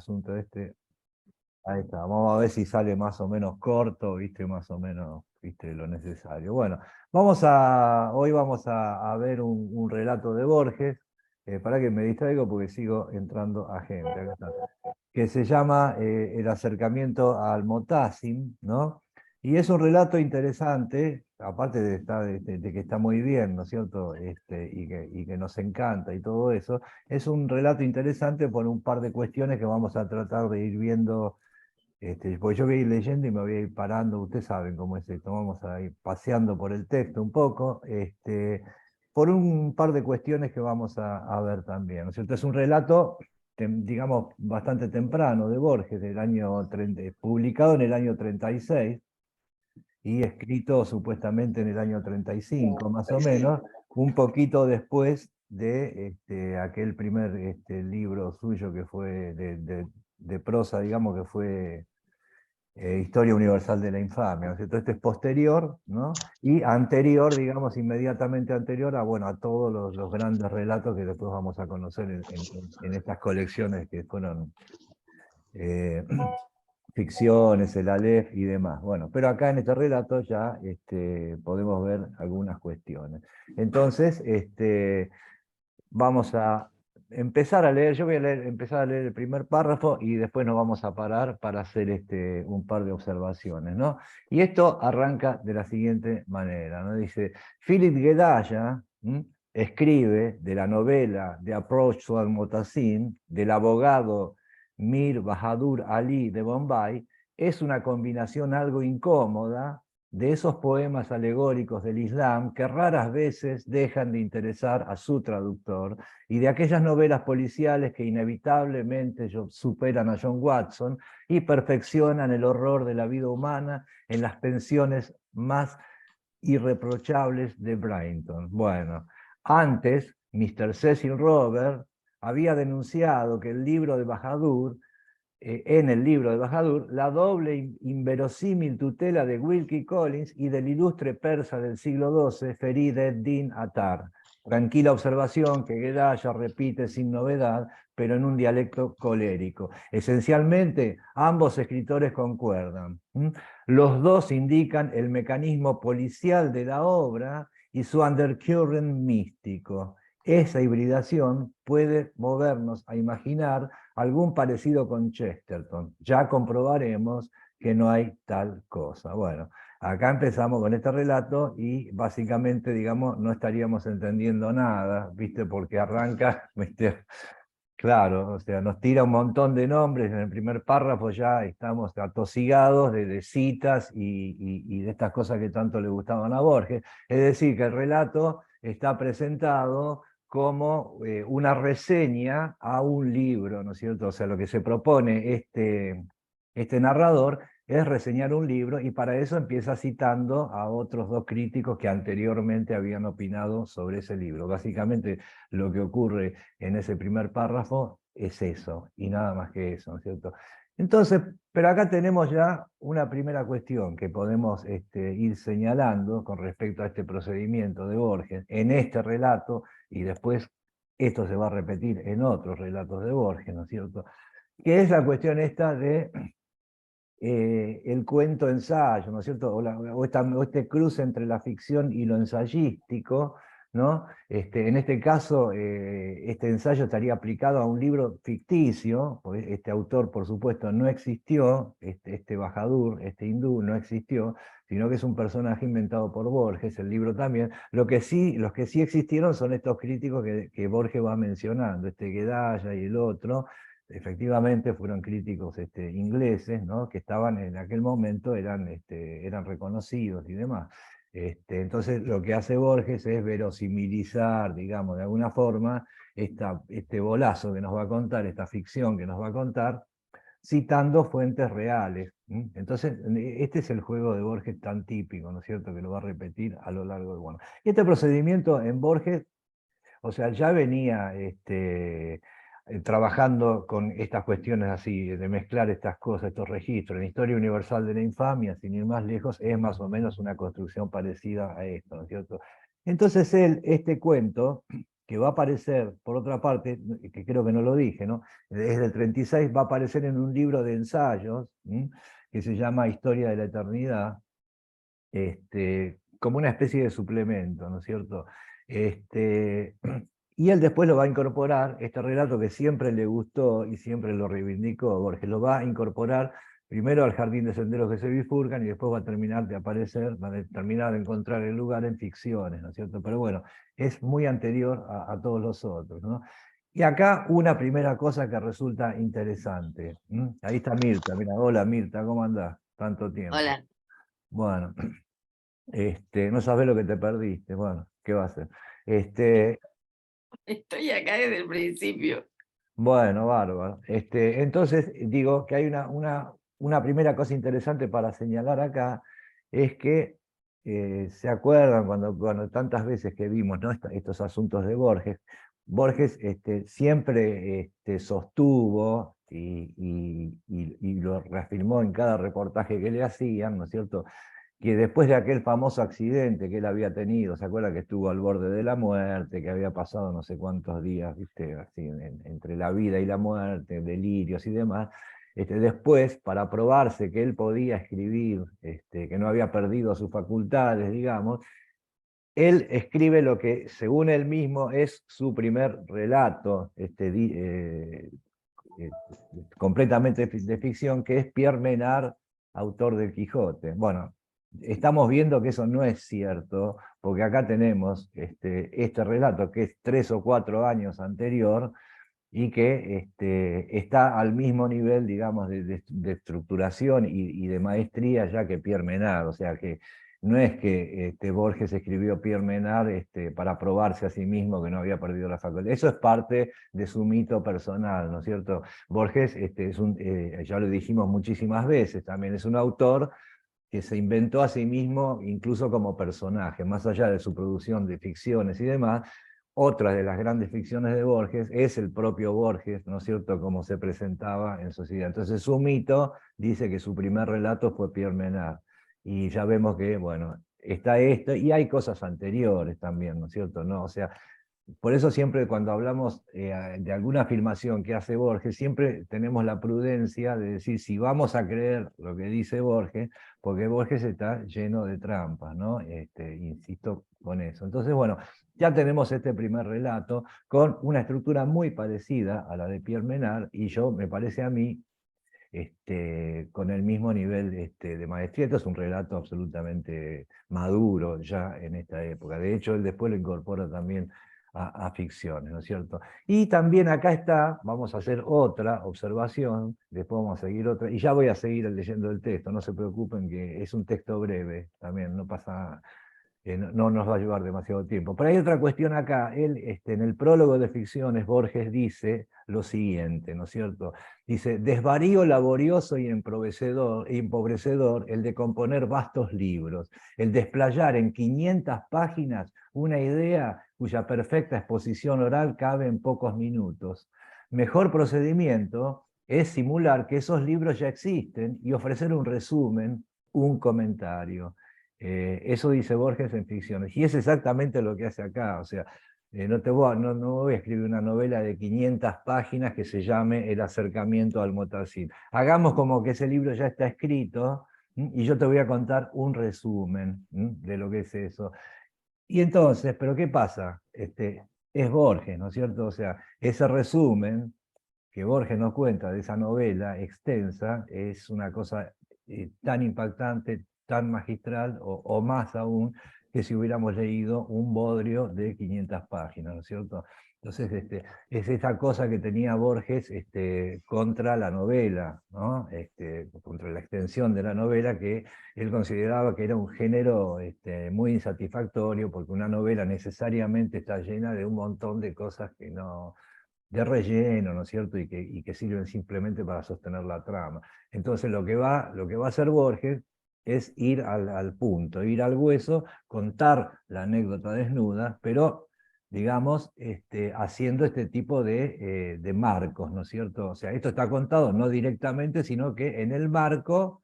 asunto este. Ahí está, vamos a ver si sale más o menos corto, viste, más o menos, viste, lo necesario. Bueno, hoy vamos a ver un relato de Borges, para que me distraigo porque sigo entrando a gente, acá está, que se llama El acercamiento al Motassim, ¿no? Y es un relato interesante, aparte de que está muy bien, ¿no es cierto? Y que nos encanta y todo eso, es un relato interesante por un par de cuestiones que vamos a tratar de ir viendo, porque yo voy a ir leyendo y me voy a ir parando, ustedes saben cómo es esto, vamos a ir paseando por el texto un poco, por un par de cuestiones que vamos a ver también, ¿no es cierto? Es un relato, digamos, bastante temprano de Borges, del año 30, publicado en el año 36 y escrito supuestamente en el año 35, más o menos, un poquito después de aquel primer libro suyo que fue de prosa, digamos, que fue Historia Universal de la Infamia, ¿no es cierto? Este es posterior, ¿no? Y anterior, digamos, inmediatamente anterior a, bueno, a todos los grandes relatos que después vamos a conocer en estas colecciones que fueron eh, ficciones, el Aleph y demás. Bueno, pero acá en este relato ya podemos ver algunas cuestiones. Entonces, vamos a empezar a leer, yo voy a empezar a leer el primer párrafo y después nos vamos a parar para hacer un par de observaciones, ¿no? Y esto arranca de la siguiente manera, ¿no? Dice, Philip Gedaya escribe de la novela de Approach to Al-Motassim, del abogado Mir Bahadur Ali de Bombay, es una combinación algo incómoda de esos poemas alegóricos del Islam que raras veces dejan de interesar a su traductor y de aquellas novelas policiales que inevitablemente superan a John Watson y perfeccionan el horror de la vida humana en las pensiones más irreprochables de Brighton. Bueno, antes, Mr. Cecil Robert había denunciado que el libro de Bahadur en el libro de Bahadur, la doble inverosímil tutela de Wilkie Collins y del ilustre persa del siglo XII, Ferid ed-Din Attar. Tranquila observación que Gedaya repite sin novedad, pero en un dialecto colérico. Esencialmente, ambos escritores concuerdan. Los dos indican el mecanismo policial de la obra y su undercurrent místico. Esa hibridación puede movernos a imaginar algún parecido con Chesterton. Ya comprobaremos que no hay tal cosa. Bueno, acá empezamos con este relato y básicamente, digamos, no estaríamos entendiendo nada, ¿viste? Porque arranca, ¿viste? Claro, o sea, nos tira un montón de nombres, en el primer párrafo ya estamos atosigados de citas y de estas cosas que tanto le gustaban a Borges. Es decir, que el relato está presentado como una reseña a un libro, ¿no es cierto? O sea, lo que se propone este narrador es reseñar un libro y para eso empieza citando a otros dos críticos que anteriormente habían opinado sobre ese libro. Básicamente lo que ocurre en ese primer párrafo es eso, y nada más que eso, ¿no es cierto? Entonces, pero acá tenemos ya una primera cuestión que podemos ir señalando con respecto a este procedimiento de Borges en este relato, y después esto se va a repetir en otros relatos de Borges, ¿no es cierto? Que es la cuestión esta de el cuento-ensayo, ¿no es cierto? O este cruce entre la ficción y lo ensayístico, ¿no? En este caso, este ensayo estaría aplicado a un libro ficticio, porque este autor, por supuesto, no existió, este Bahadur, este hindú, no existió, sino que es un personaje inventado por Borges, el libro también. Los que sí existieron son estos críticos que Borges va mencionando, este Gedaya y el otro, efectivamente fueron críticos ingleses, ¿no? Que estaban en aquel momento, eran reconocidos y demás. Entonces lo que hace Borges es verosimilizar, digamos, de alguna forma, este bolazo que nos va a contar, esta ficción que nos va a contar, citando fuentes reales. Entonces, este es el juego de Borges tan típico, ¿no es cierto?, que lo va a repetir a lo largo de... Bueno, este procedimiento en Borges, o sea, ya venía trabajando con estas cuestiones así, de mezclar estas cosas, estos registros. En Historia Universal de la Infamia, sin ir más lejos, es más o menos una construcción parecida a esto, ¿no es cierto? Entonces él, este cuento, que va a aparecer, por otra parte, que creo que no lo dije, ¿no? Desde el 36 va a aparecer en un libro de ensayos, que se llama Historia de la Eternidad, como una especie de suplemento, ¿no es cierto? Y él después lo va a incorporar, este relato que siempre le gustó y siempre lo reivindicó, Borges, lo va a incorporar primero al jardín de senderos que se bifurcan y después va a terminar de aparecer, va a terminar de encontrar el lugar en ficciones, ¿no es cierto? Pero bueno, es muy anterior a todos los otros, ¿no? Y acá una primera cosa que resulta interesante. Ahí está Mirta, mira, hola Mirta, ¿cómo andás? Tanto tiempo. Hola, Bueno, no sabés lo que te perdiste, bueno, ¿qué va a hacer? Este, estoy acá desde el principio. bueno, bárbaro. Entonces, digo que hay una primera cosa interesante para señalar acá, es que se acuerdan cuando tantas veces que vimos, ¿no? Estos asuntos de Borges, Borges siempre sostuvo y lo reafirmó en cada reportaje que le hacían, ¿no es cierto?, que después de aquel famoso accidente que él había tenido, ¿se acuerda que estuvo al borde de la muerte, que había pasado no sé cuántos días, ¿viste? Así, entre la vida y la muerte, delirios y demás? Después, para probarse que él podía escribir, que no había perdido sus facultades, digamos, él escribe lo que, según él mismo, es su primer relato, eh, completamente de ficción, que es Pierre Menard, autor del Quijote. Bueno, estamos viendo que eso no es cierto, porque acá tenemos este relato que es 3 o 4 años anterior y que está al mismo nivel, digamos, de estructuración y de maestría ya que Pierre Menard, o sea que no es que Borges escribió Pierre Menard para probarse a sí mismo que no había perdido la facultad. Eso es parte de su mito personal, ¿no es cierto? Borges ya lo dijimos muchísimas veces, también es un autor que se inventó a sí mismo incluso como personaje, más allá de su producción de ficciones y demás. Otra de las grandes ficciones de Borges es el propio Borges, ¿no es cierto?, como se presentaba en sociedad. Entonces su mito dice que su primer relato fue Pierre Menard. Y ya vemos que, bueno, está esto, y hay cosas anteriores también, ¿no es cierto? ¿No? O sea, por eso siempre cuando hablamos de alguna afirmación que hace Borges, siempre tenemos la prudencia de decir si vamos a creer lo que dice Borges, porque Borges está lleno de trampas, ¿no? Insisto con eso. Entonces, bueno, ya tenemos este primer relato con una estructura muy parecida a la de Pierre Menard, y me parece a mí, con el mismo nivel de maestría. Esto es un relato absolutamente maduro ya en esta época. De hecho, él después lo incorpora también a ficciones, ¿no es cierto? Y también acá está, vamos a hacer otra observación, después vamos a seguir otra, y ya voy a seguir leyendo el texto, no se preocupen que es un texto breve también, no pasa, no nos va a llevar demasiado tiempo. Pero hay otra cuestión acá. Él, en el prólogo de Ficciones, Borges dice lo siguiente, ¿no es cierto? Dice: desvarío laborioso y empobrecedor el de componer vastos libros, el de explayar en 500 páginas una idea cuya perfecta exposición oral cabe en pocos minutos. Mejor procedimiento es simular que esos libros ya existen y ofrecer un resumen, un comentario. Eso dice Borges en Ficciones, y es exactamente lo que hace acá. O sea, no voy a escribir una novela de 500 páginas que se llame El acercamiento al Motacil. Hagamos como que ese libro ya está escrito, y yo te voy a contar un resumen de lo que es eso. Y entonces, ¿pero qué pasa? Es Borges, ¿no es cierto? O sea, ese resumen que Borges nos cuenta de esa novela extensa es una cosa tan impactante, tan magistral, o más aún, que si hubiéramos leído un bodrio de 500 páginas, ¿no es cierto? Entonces, es esa cosa que tenía Borges contra la novela, ¿no? Contra la extensión de la novela, que él consideraba que era un género muy insatisfactorio, porque una novela necesariamente está llena de un montón de cosas que no, de relleno, ¿no es cierto?, y que sirven simplemente para sostener la trama. Entonces lo que va a hacer Borges es ir al punto, ir al hueso, contar la anécdota desnuda, pero, digamos, haciendo este tipo de marcos, ¿no es cierto? O sea, esto está contado no directamente, sino que en el marco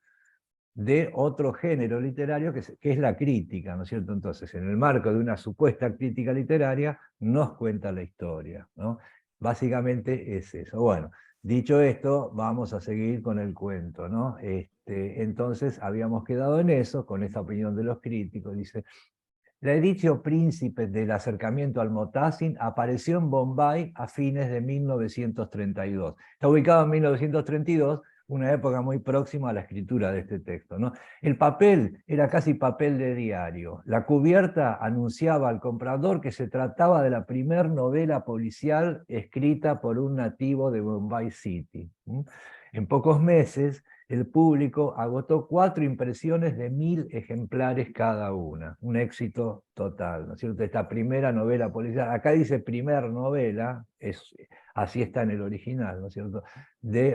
de otro género literario que es la crítica, ¿no es cierto? Entonces, en el marco de una supuesta crítica literaria, nos cuenta la historia, ¿no? Básicamente es eso. Bueno, dicho esto, vamos a seguir con el cuento, ¿no? Entonces, habíamos quedado en eso, con esa opinión de los críticos, dice, la Editio Príncipe del acercamiento al Motazin apareció en Bombay a fines de 1932. Está ubicado en 1932, una época muy próxima a la escritura de este texto, ¿no? El papel era casi papel de diario. La cubierta anunciaba al comprador que se trataba de la primer novela policial escrita por un nativo de Bombay City. En pocos meses, el público agotó 4 impresiones de 1000 ejemplares cada una. Un éxito total, ¿no es cierto? Esta primera novela policial, acá dice primer novela, así está en el original, ¿no es cierto?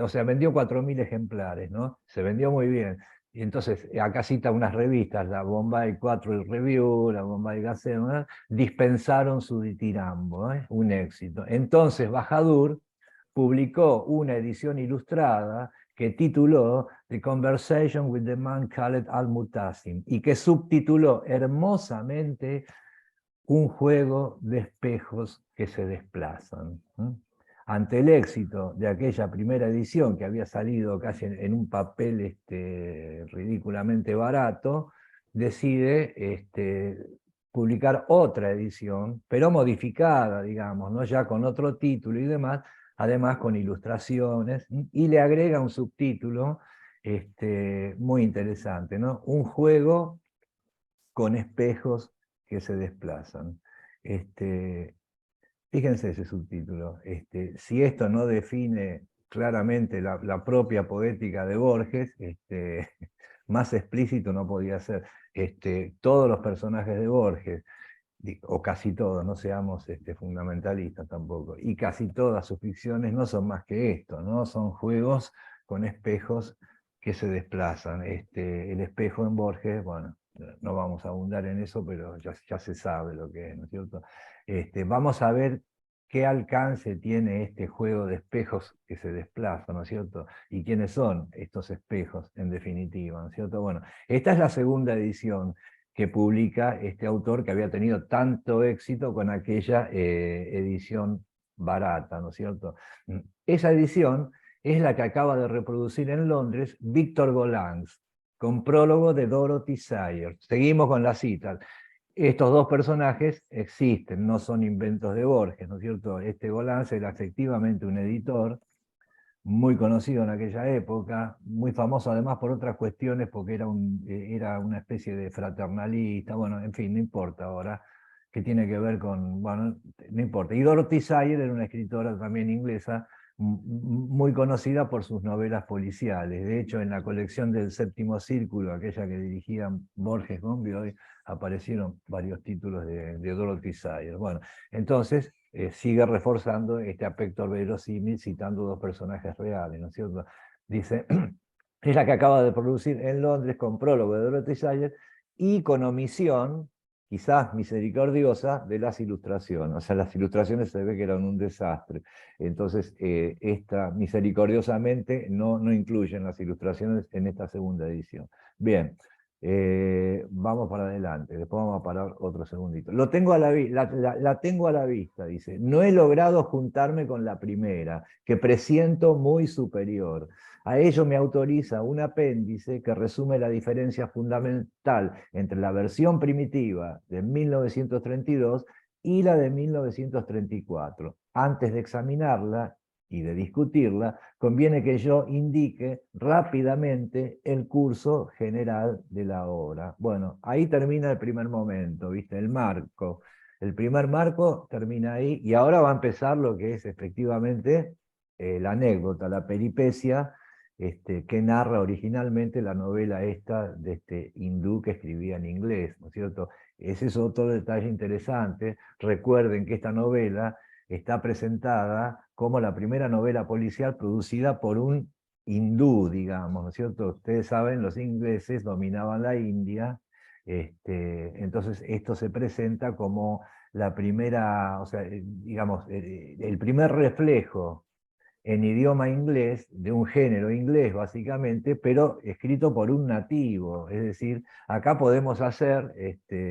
O sea, vendió 4000 ejemplares, ¿no? Se vendió muy bien. Y entonces, acá cita unas revistas, la Bombay 4 Review, la Bombay Gazette, ¿no? Dispensaron su ditirambo, ¿eh? Un éxito. Entonces, Bahadur publicó una edición ilustrada que tituló The Conversation with the Man Called Al-Mutasim y que subtituló hermosamente Un juego de espejos que se desplazan. Ante el éxito de aquella primera edición, que había salido casi en un papel ridículamente barato, decide publicar otra edición, pero modificada, digamos, ¿no? Ya con otro título y demás, además con ilustraciones, y le agrega un subtítulo muy interesante, ¿no? Un juego con espejos que se desplazan. Este, Fíjense ese subtítulo. Si esto no define claramente la propia poética de Borges, más explícito no podía ser. Todos los personajes de Borges, o casi todos, no seamos fundamentalistas tampoco, y casi todas sus ficciones no son más que esto, ¿no? Son juegos con espejos que se desplazan. El espejo en Borges, bueno, no vamos a abundar en eso, pero ya se sabe lo que es, ¿no es cierto? Vamos a ver qué alcance tiene este juego de espejos que se desplazan, ¿no es cierto? Y quiénes son estos espejos, en definitiva, ¿no es cierto? Bueno, esta es la segunda edición que publica este autor que había tenido tanto éxito con aquella edición barata, ¿no es cierto? Esa edición es la que acaba de reproducir en Londres Víctor Golans, con prólogo de Dorothy Sayers. Seguimos con las citas. Estos dos personajes existen, no son inventos de Borges, ¿no es cierto? Este Golans era efectivamente un editor muy conocido en aquella época, muy famoso además por otras cuestiones, porque era una especie de fraternalista, bueno, en fin, no importa ahora, que tiene que ver con, bueno, no importa. Y Dorothy Sayers era una escritora también inglesa, muy conocida por sus novelas policiales. De hecho, en la colección del Séptimo Círculo, aquella que dirigían Borges con Bioy, aparecieron varios títulos de Dorothy Sayers. Bueno, entonces, sigue reforzando este aspecto verosímil citando dos personajes reales, ¿no es cierto? Dice, es la que acaba de producir en Londres con prólogo de Dorothy Sayers y con omisión, quizás misericordiosa, de las ilustraciones. O sea, las ilustraciones se ve que eran un desastre. Entonces, esta misericordiosamente no incluyen las ilustraciones en esta segunda edición. Bien, vamos para adelante, después vamos a parar otro segundito. Lo tengo la tengo a la vista, dice. No he logrado juntarme con la primera, que presiento muy superior. A ello me autoriza un apéndice que resume la diferencia fundamental entre la versión primitiva de 1932 y la de 1934. Antes de examinarla y de discutirla, conviene que yo indique rápidamente el curso general de la obra. Bueno, ahí termina el primer momento, ¿viste? El marco. El primer marco termina ahí y ahora va a empezar lo que es efectivamente la anécdota, la peripecia que narra originalmente la novela esta de este hindú que escribía en inglés, ¿no es cierto? Ese es otro detalle interesante. Recuerden que esta novela está presentada como la primera novela policial producida por un hindú, digamos, ¿no es cierto? Ustedes saben, los ingleses dominaban la India, entonces esto se presenta como la primera, o sea, digamos, el primer reflejo en idioma inglés, de un género inglés básicamente, pero escrito por un nativo. Es decir, acá podemos hacer,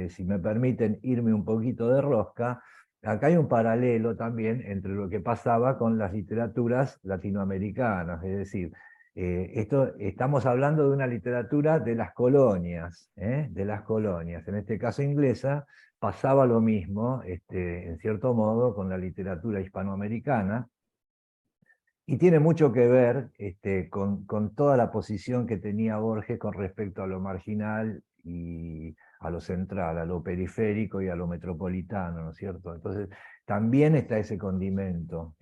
si me permiten irme un poquito de rosca, acá hay un paralelo también entre lo que pasaba con las literaturas latinoamericanas. Es decir, estamos hablando de una literatura de las colonias, de las colonias. En este caso inglesa pasaba lo mismo, en cierto modo, con la literatura hispanoamericana, y tiene mucho que ver con toda la posición que tenía Borges con respecto a lo marginal y a lo central, a lo periférico y a lo metropolitano, ¿no es cierto? Entonces, también está ese condimento.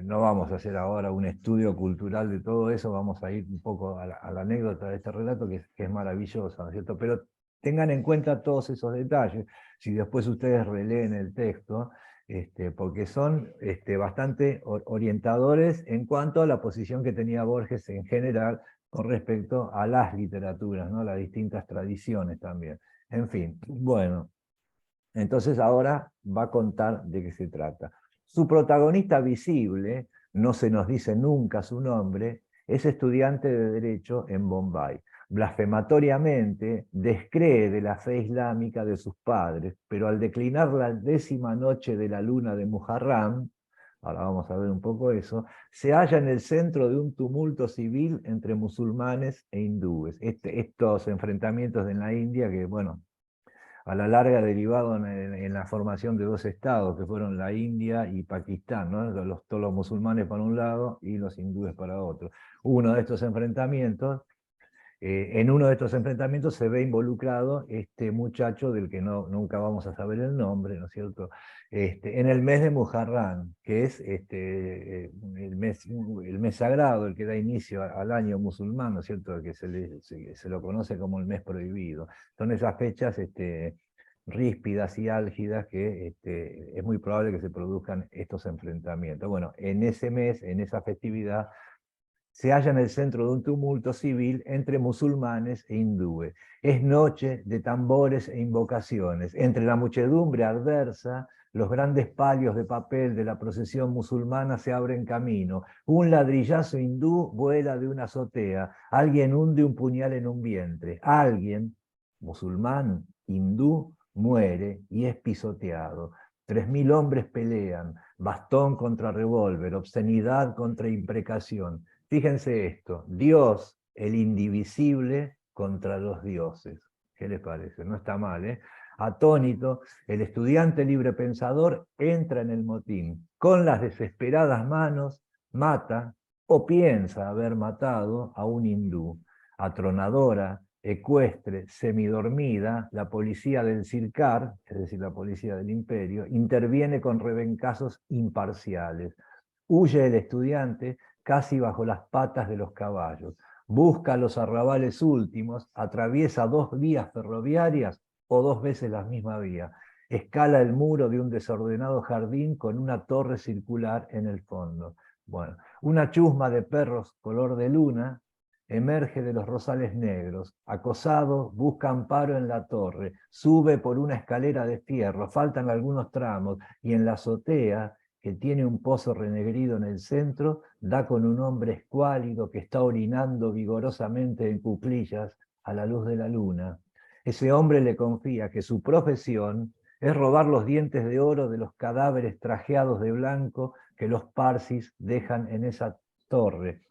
No vamos a hacer ahora un estudio cultural de todo eso, vamos a ir un poco a la anécdota de este relato, que es maravillosa, ¿no es cierto? Pero tengan en cuenta todos esos detalles. Si después ustedes releen el texto, porque son bastante orientadores en cuanto a la posición que tenía Borges en general con respecto a las literaturas, ¿no? Las distintas tradiciones también. En fin, bueno, entonces ahora va a contar de qué se trata. Su protagonista visible, no se nos dice nunca su nombre, es estudiante de Derecho en Bombay. Blasfematoriamente descree de la fe islámica de sus padres, pero al declinar la 10ª noche de la luna de Muharram, ahora vamos a ver un poco eso, se halla en el centro de un tumulto civil entre musulmanes e hindúes. Estos enfrentamientos en la India que, bueno, a la larga derivado en la formación de dos estados, que fueron la India y Pakistán, ¿no? Todos los musulmanes para un lado y los hindúes para otro. Uno de estos enfrentamientos, en uno de estos enfrentamientos se ve involucrado este muchacho del que nunca vamos a saber el nombre, ¿no es cierto? En el mes de Muharram, que es el mes sagrado, el que da inicio al año musulmán, ¿no es cierto? Que se lo conoce como el mes prohibido. Son esas fechas ríspidas y álgidas que es muy probable que se produzcan estos enfrentamientos. Bueno, en ese mes, en esa festividad, se halla en el centro de un tumulto civil entre musulmanes e hindúes. Es noche de tambores e invocaciones. Entre la muchedumbre adversa, los grandes palios de papel de la procesión musulmana se abren camino. Un ladrillazo hindú vuela de una azotea. Alguien hunde un puñal en un vientre. Alguien, musulmán, hindú, muere y es pisoteado. 3000 hombres pelean, bastón contra revólver, obscenidad contra imprecación. Fíjense esto, Dios, el indivisible contra los dioses. ¿Qué les parece? No está mal, ¿eh? Atónito, el estudiante libre pensador entra en el motín. Con las desesperadas manos mata o piensa haber matado a un hindú. Atronadora, ecuestre, semidormida, la policía del Sircar, es decir, la policía del imperio, interviene con rebencazos imparciales. Huye el estudiante casi bajo las patas de los caballos. Busca los arrabales últimos, atraviesa 2 vías ferroviarias o 2 veces la misma vía. Escala el muro de un desordenado jardín con una torre circular en el fondo. Bueno, una chusma de perros color de luna emerge de los rosales negros. Acosado, busca amparo en la torre. Sube por una escalera de fierro. Faltan algunos tramos y en la azotea, que tiene un pozo renegrido en el centro, da con un hombre escuálido que está orinando vigorosamente en cuclillas a la luz de la luna. Ese hombre le confía que su profesión es robar los dientes de oro de los cadáveres trajeados de blanco que los parsis dejan en esa torre.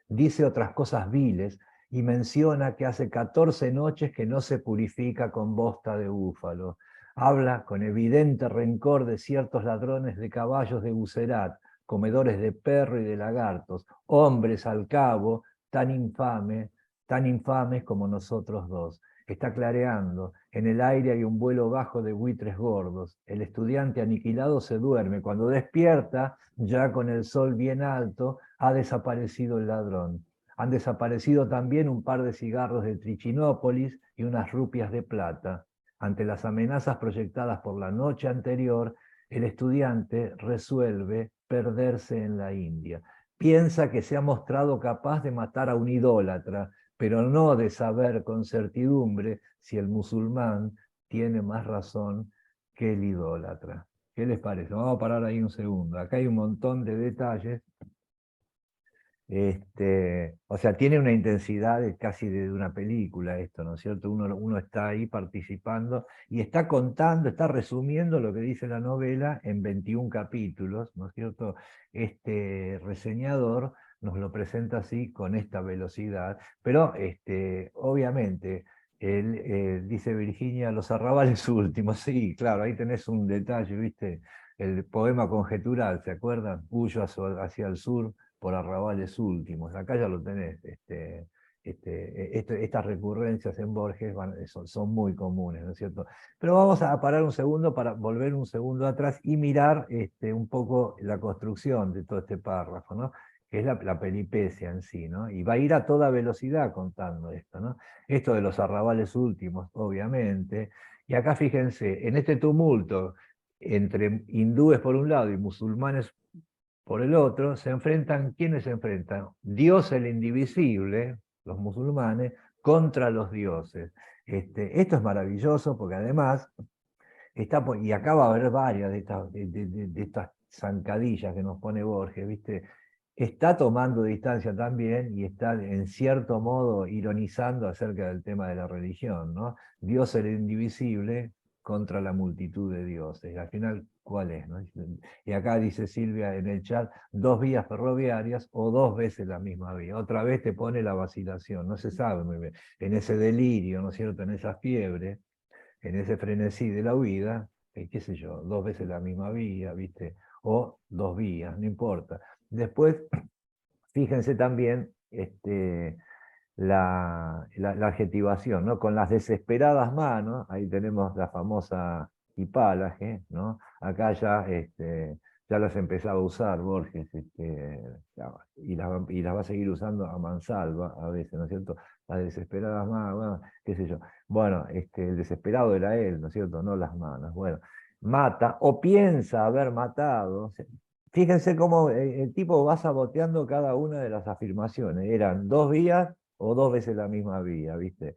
Dice otras cosas viles y menciona que hace 14 noches que no se purifica con bosta de búfalo. Habla con evidente rencor de ciertos ladrones de caballos de Bucerat, comedores de perro y de lagartos, hombres al cabo tan infames como nosotros dos. Está clareando, en el aire hay un vuelo bajo de buitres gordos. El estudiante aniquilado se duerme. Cuando despierta, ya con el sol bien alto, ha desaparecido el ladrón. Han desaparecido también un par de cigarros de Trichinópolis y unas rupias de plata. Ante las amenazas proyectadas por la noche anterior, el estudiante resuelve perderse en la India. Piensa que se ha mostrado capaz de matar a un idólatra, pero no de saber con certidumbre si el musulmán tiene más razón que el idólatra. ¿Qué les parece? Vamos a parar ahí un segundo. Acá hay un montón de detalles O sea, tiene una intensidad casi de una película esto, ¿no es cierto? Uno está ahí participando y está contando, está resumiendo lo que dice la novela en 21 capítulos, ¿no es cierto? Este reseñador nos lo presenta así con esta velocidad, pero obviamente, dice Virginia, los arrabales últimos, sí, claro, ahí tenés un detalle, ¿viste? El poema conjetural, ¿se acuerdan? Huyo hacia el sur por arrabales últimos. Acá ya lo tenés. Estas recurrencias en Borges son muy comunes, ¿no es cierto? Pero vamos a parar un segundo para volver un segundo atrás y mirar un poco la construcción de todo este párrafo, ¿no? Que es la peripecia en sí, ¿no? Y va a ir a toda velocidad contando esto, ¿no? Esto de los arrabales últimos, obviamente. Y acá fíjense, en este tumulto entre hindúes por un lado y musulmanes por el otro, se enfrentan, ¿quiénes se enfrentan? Dios el indivisible, los musulmanes, contra los dioses. Esto es maravilloso porque además, y acá va a haber varias de estas zancadillas que nos pone Borges, ¿viste? Está tomando distancia también y está en cierto modo ironizando acerca del tema de la religión, ¿no? Dios el indivisible contra la multitud de dioses. Al final, ¿cuál es? ¿No? Y acá dice Silvia en el chat, 2 vías ferroviarias o 2 veces la misma vía. Otra vez te pone la vacilación, no se sabe muy bien. En ese delirio, ¿no es cierto? En esa fiebre, en ese frenesí de la huida, qué sé yo, 2 veces la misma vía, ¿viste? O 2 vías, no importa. Después, fíjense también la adjetivación, ¿no? Con las desesperadas manos, ahí tenemos la famosa hipálaje, ¿no? Acá ya las empezaba a usar Borges, y las va a seguir usando a mansalva a veces, ¿no es cierto? Las desesperadas manos, bueno, qué sé yo. Bueno, el desesperado era él, ¿no es cierto? No las manos. Bueno, mata o piensa haber matado. Fíjense cómo el tipo va saboteando cada una de las afirmaciones. Eran 2 vías o 2 veces la misma vía, ¿viste?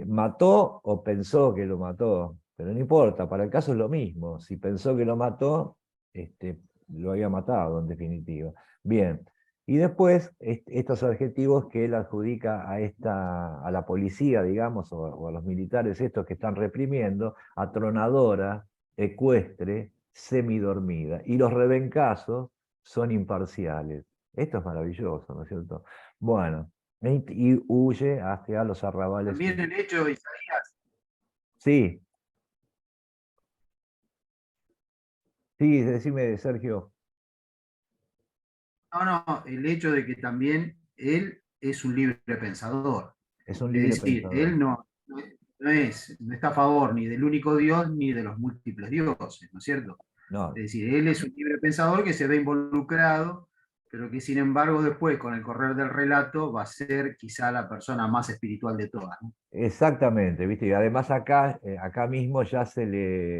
Mató o pensó que lo mató, pero no importa, para el caso es lo mismo. Si pensó que lo mató, lo había matado en definitiva. Bien, y después estos adjetivos que él adjudica a la policía, digamos, o a los militares estos que están reprimiendo, atronadora, ecuestre, semidormida. Y los rebencazos son imparciales. Esto es maravilloso, ¿no es cierto? Bueno, y huye hacia los arrabales. También el hecho, Isaías, Sí, sí, decime, Sergio. no, el hecho de que también él es un libre pensador. Es un Es libre decir, pensador. él no está a favor ni del único Dios ni de los múltiples dioses, ¿no es cierto? No, Es decir, él es un libre pensador que se ve involucrado, pero que sin embargo después, con el correr del relato, va a ser quizá la persona más espiritual de todas, ¿no? exactamente, ¿viste? Y además acá mismo ya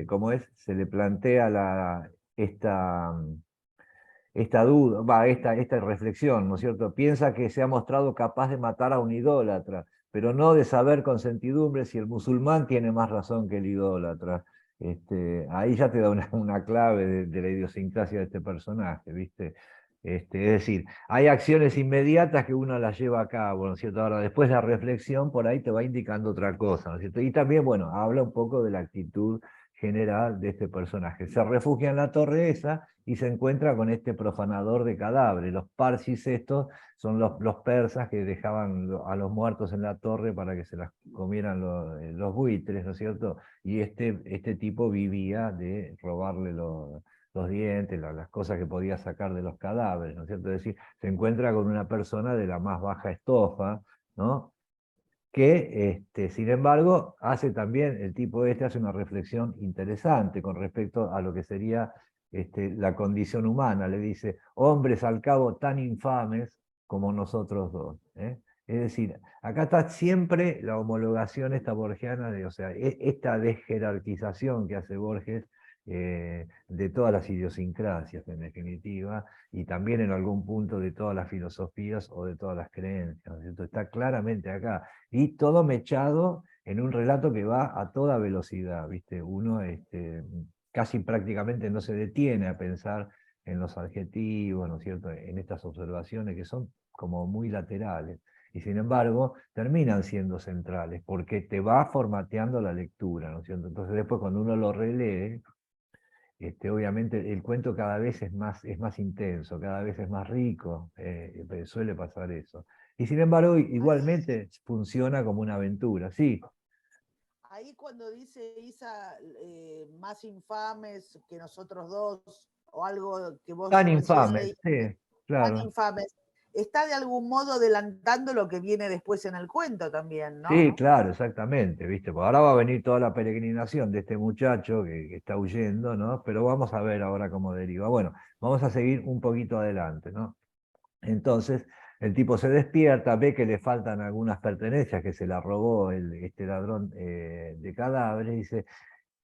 ¿cómo es? Se le plantea esta, esta duda, esta reflexión, ¿no es cierto? Piensa que se ha mostrado capaz de matar a un idólatra, pero no de saber con certidumbre si el musulmán tiene más razón que el idólatra. Ahí ya te da una clave de la idiosincrasia de este personaje, ¿viste? Es decir, hay acciones inmediatas que uno las lleva a cabo, ¿no es cierto? Ahora, después la reflexión por ahí te va indicando otra cosa, ¿no es cierto? Y también, bueno, habla un poco de la actitud general de este personaje. Se refugia en la torre esa y se encuentra con este profanador de cadáveres. Los parsis estos son los persas que dejaban a los muertos en la torre para que se las comieran los buitres, ¿no es cierto? Y este tipo vivía de robarle los dientes, las cosas que podía sacar de los cadáveres, ¿no es cierto? Es decir, se encuentra con una persona de la más baja estofa, ¿no? Que, sin embargo, hace también, el tipo hace una reflexión interesante con respecto a lo que sería la condición humana. Le dice, hombres al cabo tan infames como nosotros dos. ¿Eh? Es decir, acá está siempre la homologación esta borgiana, o sea, esta desjerarquización que hace Borges de todas las idiosincrasias, en definitiva, y también en algún punto de todas las filosofías o de todas las creencias, ¿no es cierto? Está claramente acá. Y todo mechado en un relato que va a toda velocidad, ¿viste? Uno casi prácticamente no se detiene a pensar en los adjetivos, ¿no es cierto?, en estas observaciones que son como muy laterales, y sin embargo terminan siendo centrales, porque te va formateando la lectura, ¿no es cierto? Entonces después cuando uno lo relee, obviamente el cuento cada vez es más intenso, cada vez es más rico, suele pasar eso. Y sin embargo, igualmente funciona como una aventura, sí. Ahí cuando dice Isa, más infames que nosotros dos, o algo que vos Tan recién infame, leíste, sí, tan claro. infames, está de algún modo adelantando lo que viene después en el cuento también, ¿no? Sí, claro, exactamente, ¿viste? Pues ahora va a venir toda la peregrinación de este muchacho que está huyendo, ¿no? Pero vamos a ver ahora cómo deriva. Bueno, vamos a seguir un poquito adelante, ¿no? Entonces, el tipo se despierta, ve que le faltan algunas pertenencias que se las robó este ladrón de cadáveres,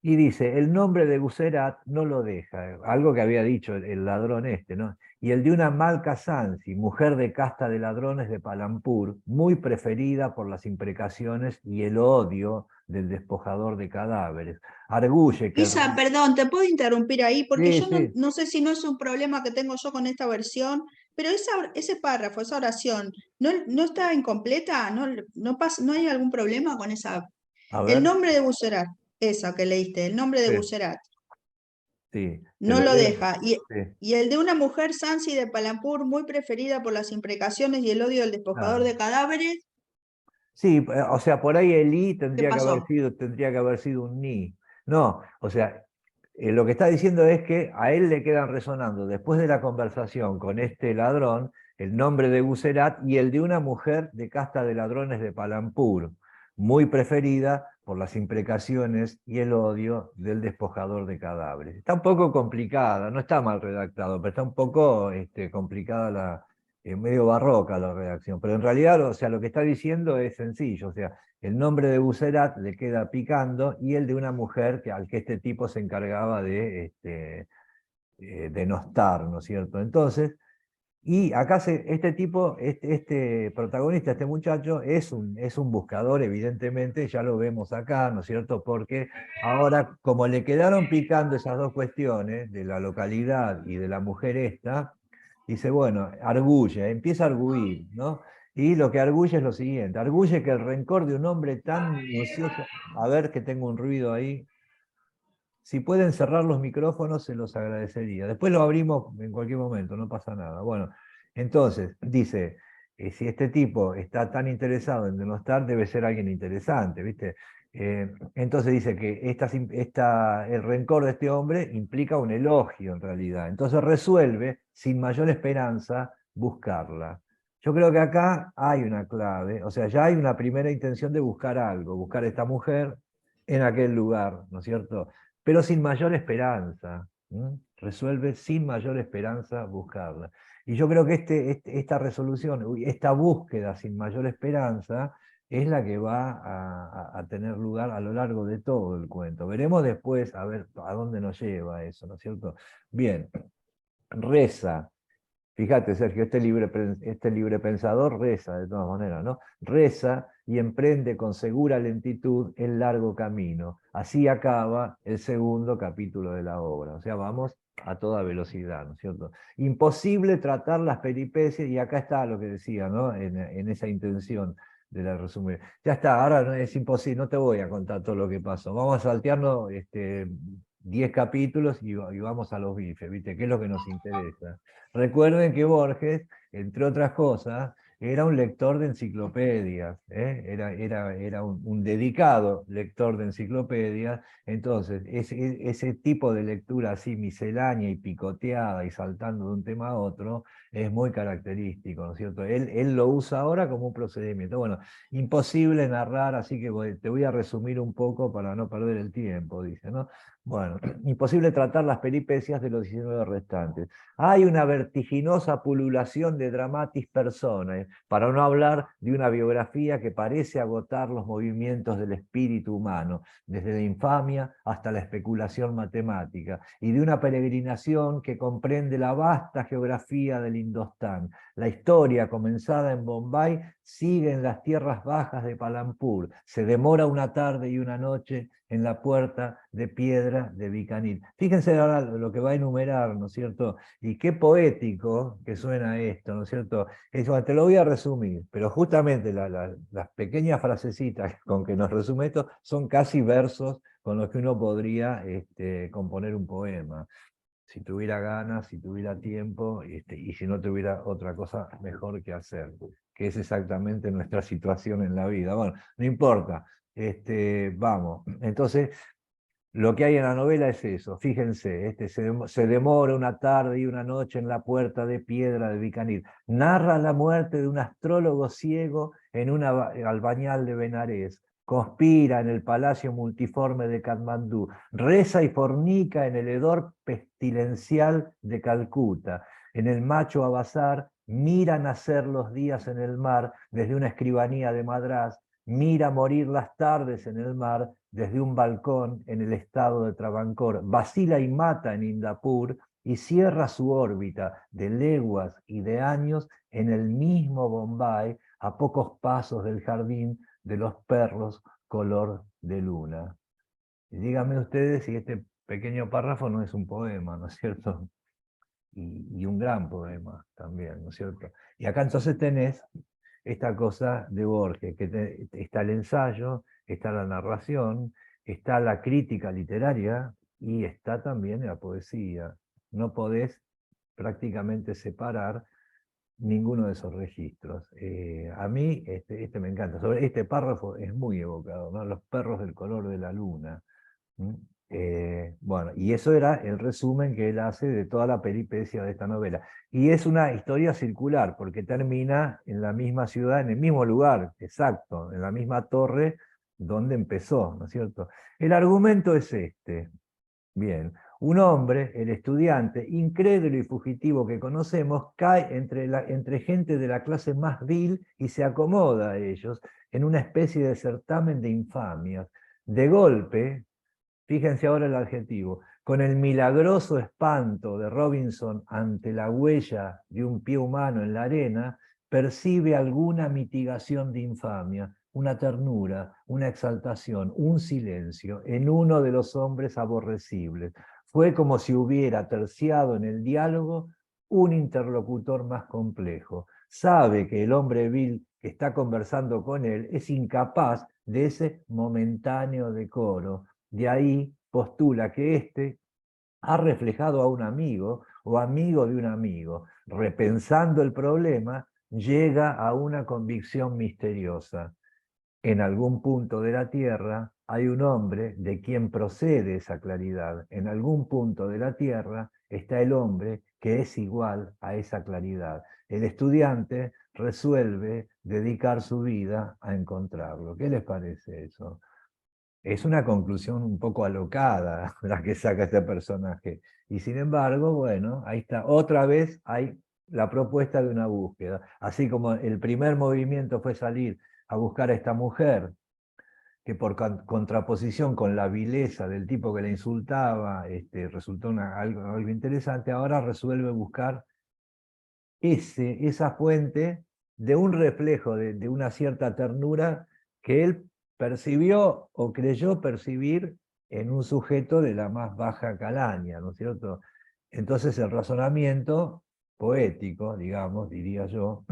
y dice, el nombre de Bucerat no lo deja, algo que había dicho el ladrón ¿no? Y el de una Malca Sansi, mujer de casta de ladrones de Palampur, muy preferida por las imprecaciones y el odio del despojador de cadáveres. Arguye que... Isa, perdón, te puedo interrumpir ahí, porque Sí, yo sí. no sé si no es un problema que tengo yo con esta versión, pero ese párrafo, esa oración, ¿no está incompleta? ¿No hay algún problema con esa? A El ver, nombre de Bucerat, esa que leíste, el nombre de sí, Bucerat, sí, te no lo lo leo. deja. Sí, Y el de una mujer Sansi de Palampur, muy preferida por las imprecaciones y el odio del despojador claro. de cadáveres, Sí, o sea, por ahí el i ¿qué pasó? tendría que haber sido un ni. No, o sea, lo que está diciendo es que a él le quedan resonando, después de la conversación con este ladrón, el nombre de Bucerat y el de una mujer de casta de ladrones de Palampur, muy preferida por las imprecaciones y el odio del despojador de cadáveres. Está un poco complicada, no está mal redactado, pero está un poco complicada medio barroca la redacción, pero en realidad, o sea, lo que está diciendo es sencillo, o sea, el nombre de Bucerat le queda picando y el de una mujer al que este tipo se encargaba de denostar, ¿no es cierto? Entonces, y acá este tipo, este protagonista, este muchacho, es un buscador, evidentemente, ya lo vemos acá, ¿no es cierto? Porque ahora, como le quedaron picando esas dos cuestiones, de la localidad y de la mujer esta, dice, bueno, arguye, empieza a arguir, ¿no? Y lo que arguye es lo siguiente, arguye que el rencor de un hombre tan minucioso, a ver que tengo un ruido ahí, si pueden cerrar los micrófonos se los agradecería. Después lo abrimos en cualquier momento, no pasa nada. Bueno, entonces, dice, si este tipo está tan interesado en denostar, debe ser alguien interesante, ¿viste? Entonces dice que el rencor de este hombre implica un elogio en realidad. Entonces resuelve, sin mayor esperanza, buscarla. Yo creo que acá hay una clave, o sea, ya hay una primera intención de buscar algo, buscar a esta mujer en aquel lugar, ¿no es cierto? Pero sin mayor esperanza. Resuelve sin mayor esperanza buscarla. Y yo creo que esta resolución, esta búsqueda sin mayor esperanza, es la que va a tener lugar a lo largo de todo el cuento. Veremos después a ver a dónde nos lleva eso, ¿no es cierto? Bien, reza. Fíjate, Sergio, este libre pensador reza de todas maneras, ¿no? Reza y emprende con segura lentitud el largo camino. Así acaba el segundo capítulo de la obra. O sea, vamos a toda velocidad, ¿no es cierto? Imposible tratar las peripecias, y acá está lo que decía, ¿no? En esa intención de la resumen. Ya está, ahora no, es imposible, no te voy a contar todo lo que pasó. Vamos a saltearnos 10 capítulos y vamos a los bifes, ¿viste? ¿Qué es lo que nos interesa? Recuerden que Borges, entre otras cosas, era un lector de enciclopedias, ¿eh? Era un dedicado lector de enciclopedias. Entonces, ese tipo de lectura así miscelánea y picoteada y saltando de un tema a otro es muy característico, ¿no es cierto? Él lo usa ahora como un procedimiento. Bueno, imposible narrar, así que te voy a resumir un poco para no perder el tiempo, dice, ¿no? Bueno, imposible tratar las peripecias de los 19 restantes. Hay una vertiginosa pululación de dramatis personae, para no hablar de una biografía que parece agotar los movimientos del espíritu humano, desde la infamia hasta la especulación matemática, y de una peregrinación que comprende la vasta geografía del Indostán. La historia comenzada en Bombay sigue en las tierras bajas de Palampur. Se demora una tarde y una noche en la puerta de piedra de Bikaner. Fíjense ahora lo que va a enumerar, ¿no es cierto? Y qué poético que suena esto, ¿no es cierto? Eso, te lo voy a resumir, pero justamente las pequeñas frasecitas con que nos resume esto son casi versos con los que uno podría componer un poema. Si tuviera ganas, si tuviera tiempo, y si no tuviera otra cosa mejor que hacer, que es exactamente nuestra situación en la vida. Bueno, no importa, vamos. Entonces, lo que hay en la novela es eso, fíjense, se demora una tarde y una noche en la puerta de piedra de Bikaner. Narra la muerte de un astrólogo ciego en un albañal de Benarés. Conspira en el palacio multiforme de Katmandú. Reza y fornica en el hedor pestilencial de Calcuta. En el macho Abasar mira nacer los días en el mar desde una escribanía de Madrás. Mira morir las tardes en el mar desde un balcón en el estado de Travancore. Vacila y mata en Indapur y cierra su órbita de leguas y de años en el mismo Bombay, a pocos pasos del jardín de los perros color de luna. Y díganme ustedes si este pequeño párrafo no es un poema, ¿no es cierto? Y un gran poema también, ¿no es cierto? Y acá entonces tenés esta cosa de Borges, que está el ensayo, está la narración, está la crítica literaria y está también la poesía. No podés prácticamente separar ninguno de esos registros. A mí este me encanta. Sobre este párrafo es muy evocador, ¿no? Los perros del color de la luna. Bueno, y eso era el resumen que él hace de toda la peripecia de esta novela. Y es una historia circular, porque termina en la misma ciudad, en el mismo lugar, exacto, en la misma torre donde empezó, ¿no es cierto? El argumento es este. Bien, un hombre, el estudiante, incrédulo y fugitivo que conocemos, cae entre gente de la clase más vil y se acomoda a ellos en una especie de certamen de infamias. De golpe, fíjense ahora el adjetivo, con el milagroso espanto de Robinson ante la huella de un pie humano en la arena, percibe alguna mitigación de infamia, una ternura, una exaltación, un silencio en uno de los hombres aborrecibles. Fue como si hubiera terciado en el diálogo un interlocutor más complejo. Sabe que el hombre vil que está conversando con él es incapaz de ese momentáneo decoro. De ahí postula que éste ha reflejado a un amigo o amigo de un amigo. Repensando el problema, llega a una convicción misteriosa. En algún punto de la Tierra hay un hombre de quien procede esa claridad. En algún punto de la Tierra está el hombre que es igual a esa claridad. El estudiante resuelve dedicar su vida a encontrarlo. ¿Qué les parece eso? Es una conclusión un poco alocada la que saca este personaje. Y sin embargo, bueno, ahí está. Otra vez hay la propuesta de una búsqueda. Así como el primer movimiento fue salir a buscar a esta mujer, que por contraposición con la vileza del tipo que la insultaba, resultó algo interesante, ahora resuelve buscar esa fuente de un reflejo, de una cierta ternura que él percibió o creyó percibir en un sujeto de la más baja calaña, ¿no es cierto? Entonces el razonamiento poético, digamos, diría yo,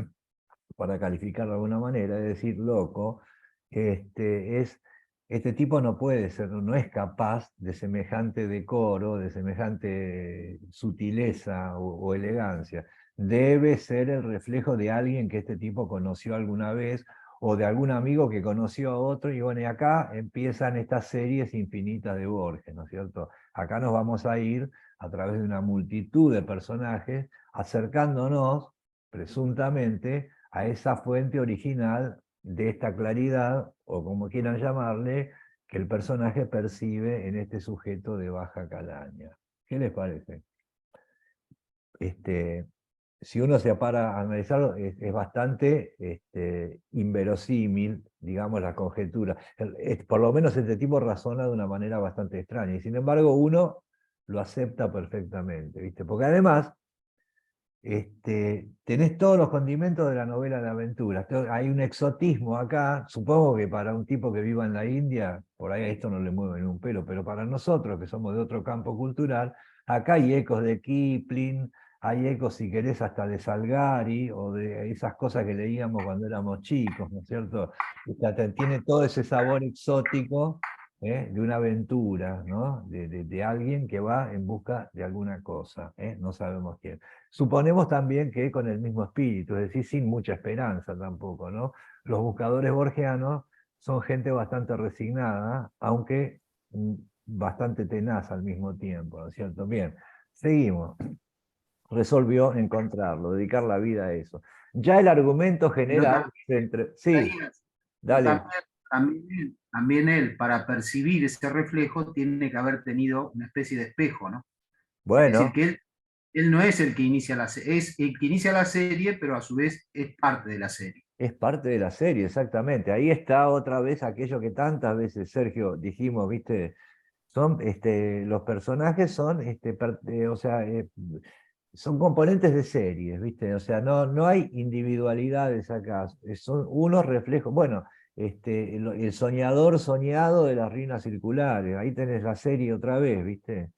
para calificarlo de alguna manera, es decir, loco, este tipo no puede ser, no es capaz de semejante decoro, de semejante sutileza o elegancia. Debe ser el reflejo de alguien que este tipo conoció alguna vez, o de algún amigo que conoció a otro, y bueno, y acá empiezan estas series infinitas de Borges, ¿no es cierto? Acá nos vamos a ir a través de una multitud de personajes, acercándonos, presuntamente, a esa fuente original de esta claridad, o como quieran llamarle, que el personaje percibe en este sujeto de baja calaña. ¿Qué les parece? Si uno se para a analizarlo, es bastante inverosímil, digamos, la conjetura. Por lo menos este tipo razona de una manera bastante extraña, y sin embargo uno lo acepta perfectamente, ¿viste? Porque además, tenés todos los condimentos de la novela de aventuras. Hay un exotismo acá, supongo que para un tipo que viva en la India, por ahí a esto no le mueve ni un pelo, pero para nosotros que somos de otro campo cultural, acá hay ecos de Kipling, hay ecos, si querés, hasta de Salgari, o de esas cosas que leíamos cuando éramos chicos, ¿no es cierto? O sea, tiene todo ese sabor exótico, de una aventura, ¿no? De alguien que va en busca de alguna cosa, no sabemos quién. Suponemos también que con el mismo espíritu, es decir, sin mucha esperanza tampoco, ¿no? Los buscadores borgianos son gente bastante resignada, aunque bastante tenaz al mismo tiempo, ¿no es cierto? Bien, seguimos. Resolvió encontrarlo, dedicar la vida a eso. Ya el argumento Pero general entre... Sí, pero dale. también él, para percibir ese reflejo, tiene que haber tenido una especie de espejo, ¿no? Es decir, Bueno, que él no es el que inicia la serie, es el que inicia la serie, pero a su vez es parte de la serie. es parte de la serie, exactamente. Ahí está otra vez aquello que tantas veces, Sergio, dijimos, ¿viste? Son, los personajes son, o sea, son componentes de series, ¿viste? O sea, no hay individualidades acá, son unos reflejos. Bueno, el soñador soñado de las ruinas circulares, ahí tenés la serie otra vez, ¿viste?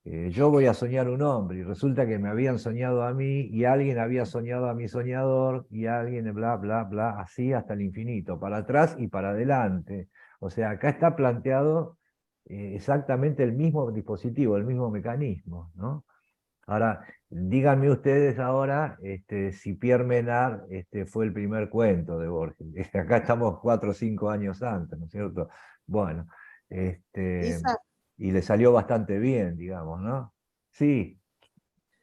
Yo voy a soñar un hombre y resulta que me habían soñado a mí y alguien había soñado a mi soñador y alguien bla, bla, bla, así hasta el infinito, para atrás y para adelante. O sea, acá está planteado exactamente el mismo dispositivo, el mismo mecanismo, ¿no? Ahora, díganme ustedes ahora si Pierre Menard fue el primer cuento de Borges. Acá estamos 4 o 5 años antes, ¿no es cierto? Bueno, este, Isa, y le salió bastante bien, digamos, ¿no? Sí.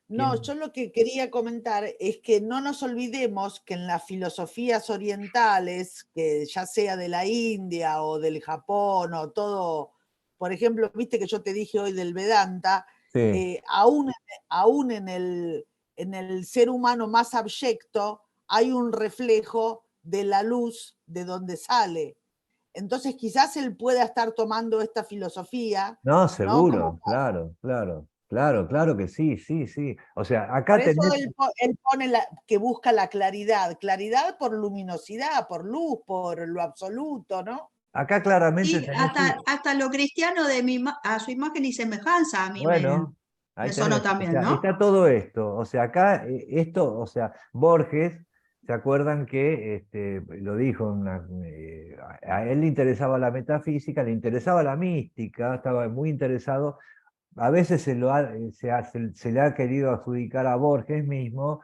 no, ¿Quién? yo lo que quería comentar es que no nos olvidemos que en las filosofías orientales, que ya sea de la India o del Japón o todo, por ejemplo, viste que yo te dije hoy del Vedanta, Sí. aún en el ser humano más abyecto hay un reflejo de la luz de donde sale. Entonces quizás él pueda estar tomando esta filosofía, No, ¿no? Como seguro, claro, claro, claro, claro que sí, sí, sí. O sea, por acá eso tenés, él pone que busca la claridad, claridad por luminosidad, por luz, por lo absoluto, ¿no? acá claramente Y tenés, hasta lo cristiano a su imagen y semejanza a mí bueno, ahí me sonó tenés, o también, sea, ¿no? está todo esto, o sea, acá esto, o sea, Borges, ¿se acuerdan que lo dijo? A él le interesaba la metafísica, le interesaba la mística, estaba muy interesado, a veces se le ha querido adjudicar a Borges mismo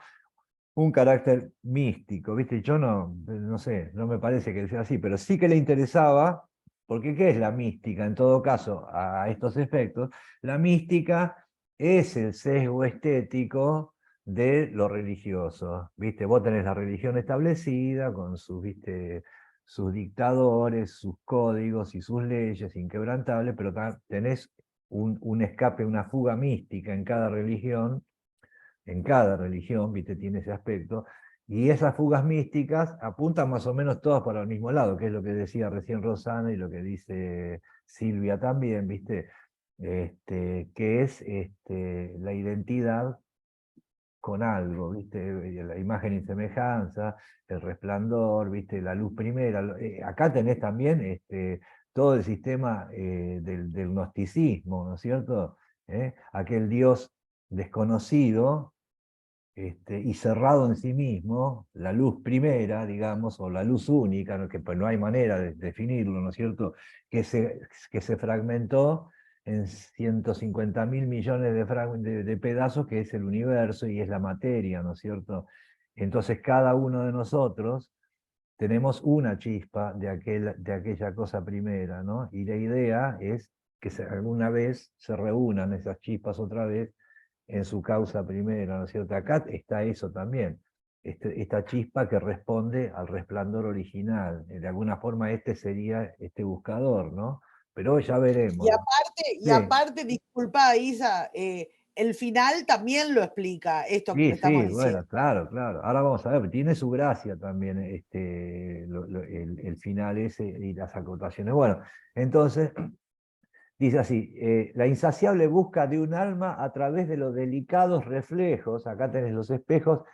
un carácter místico, ¿viste? Yo no sé, no me parece que sea así, pero sí que le interesaba, porque ¿qué es la mística? En todo caso, a estos efectos, la mística es el sesgo estético de lo religioso, ¿viste? Vos tenés la religión establecida con sus, ¿viste? Sus dictadores, sus códigos y sus leyes inquebrantables, pero tenés un escape, una fuga mística en cada religión, ¿viste? Tiene ese aspecto, y esas fugas místicas apuntan más o menos todas para el mismo lado, que es lo que decía recién Rosana y lo que dice Silvia también, ¿viste? Que es la identidad con algo, ¿viste? La imagen y semejanza, el resplandor, ¿viste? La luz primera. Acá tenés también todo el sistema del gnosticismo, ¿no es cierto? Aquel Dios desconocido y cerrado en sí mismo, la luz primera, digamos, o la luz única, ¿no? Que pues no hay manera de definirlo, ¿no es cierto? Que se fragmentó en 150.000 millones de pedazos, que es el universo y es la materia, ¿no es cierto? Entonces cada uno de nosotros tenemos una chispa de aquella cosa primera, ¿no? Y la idea es que alguna vez se reúnan esas chispas otra vez en su causa primera, ¿no es cierto? Acá está eso también, esta chispa que responde al resplandor original. De alguna forma este sería este buscador, ¿no? Pero ya veremos. Y Sí, aparte, disculpa, Isa, el final también lo explica, esto sí, que estamos sí, diciendo. bueno, claro, claro. Ahora vamos a ver, tiene su gracia también el final ese y las acotaciones. Bueno, entonces, Dice así, la insaciable busca de un alma a través de los delicados reflejos, acá tenés los espejos,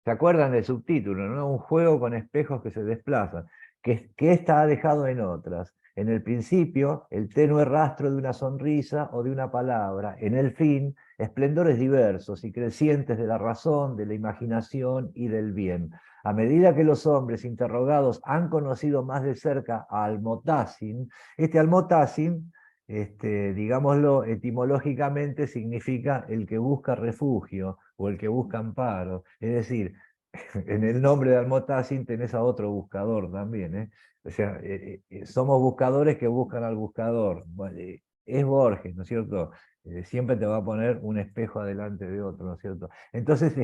¿se acuerdan del subtítulo, no? Un juego con espejos que se desplazan, que ésta ha dejado en otras. En el principio, el tenue rastro de una sonrisa o de una palabra. En el fin, esplendores diversos y crecientes de la razón, de la imaginación y del bien. A medida que los hombres interrogados han conocido más de cerca a Almotacin, este Almotacin, digámoslo etimológicamente, significa el que busca refugio o el que busca amparo. Es decir, en el nombre de Almotacin tenés a otro buscador también, ¿eh? O sea, somos buscadores que buscan al buscador. Bueno, es Borges, ¿no es cierto? Siempre te va a poner un espejo adelante de otro, ¿no es cierto? Entonces,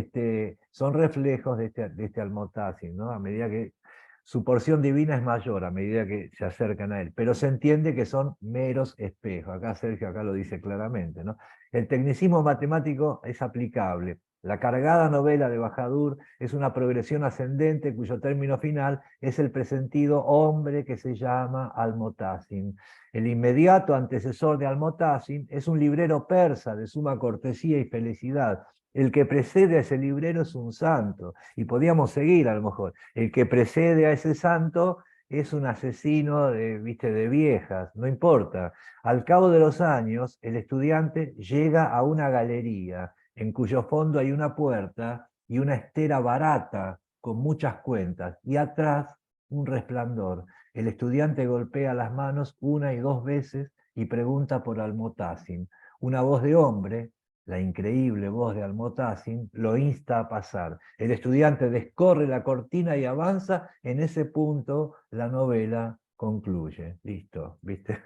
son reflejos de este Almotacin, ¿no? A medida que su porción divina es mayor, a medida que se acercan a él, pero se entiende que son meros espejos. Acá Sergio acá lo dice claramente, ¿no? El tecnicismo matemático es aplicable. La cargada novela de Bahadur es una progresión ascendente cuyo término final es el presentido hombre que se llama Almotacin. El inmediato antecesor de Almotacin es un librero persa de suma cortesía y felicidad. El que precede a ese librero es un santo. Y podíamos seguir a lo mejor. El que precede a ese santo es un asesino ¿viste? De viejas, no importa. Al cabo de los años, el estudiante llega a una galería en cuyo fondo hay una puerta y una estera barata con muchas cuentas, y atrás un resplandor. El estudiante golpea las manos una y dos veces y pregunta por Almotacin. Una voz de hombre, la increíble voz de Almotacin, lo insta a pasar. El estudiante descorre la cortina y avanza. En ese punto la novela concluye. Listo, ¿viste?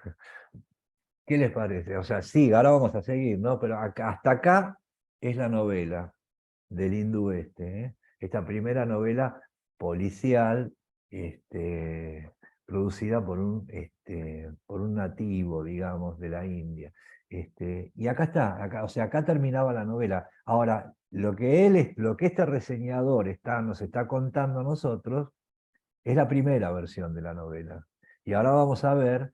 ¿Qué les parece? O sea, sí, ahora vamos a seguir, ¿no? Pero hasta acá es la novela del hindú ¿eh? Esta primera novela policial, producida por un nativo, digamos, de la India. Y acá está, o sea, acá terminaba la novela. Ahora, lo que este reseñador nos está contando a nosotros es la primera versión de la novela. Y ahora vamos a ver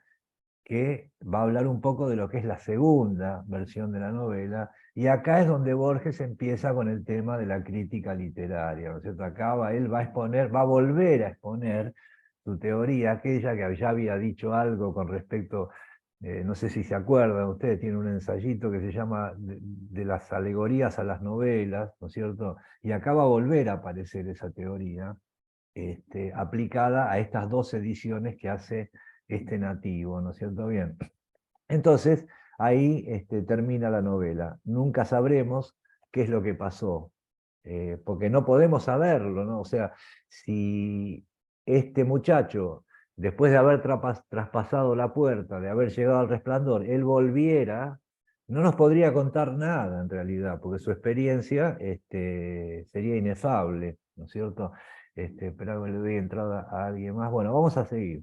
que va a hablar un poco de lo que es la segunda versión de la novela, y acá es donde Borges empieza con el tema de la crítica literaria, ¿no es cierto? Acá él va a exponer, va a volver a exponer su teoría, aquella que ya había dicho algo con respecto, no sé si se acuerdan ustedes, tiene un ensayito que se llama de las alegorías a las novelas, ¿no es cierto? Y acá va a volver a aparecer esa teoría, aplicada a estas dos ediciones que hace este nativo, ¿no es cierto? Bien. Entonces, ahí termina la novela. Nunca sabremos qué es lo que pasó, porque no podemos saberlo, ¿no? O sea, si este muchacho, después de haber traspasado la puerta, de haber llegado al resplandor, él volviera, no nos podría contar nada en realidad, porque su experiencia sería inefable, ¿no es cierto? Espera que le doy entrada a alguien más. Bueno, vamos a seguir.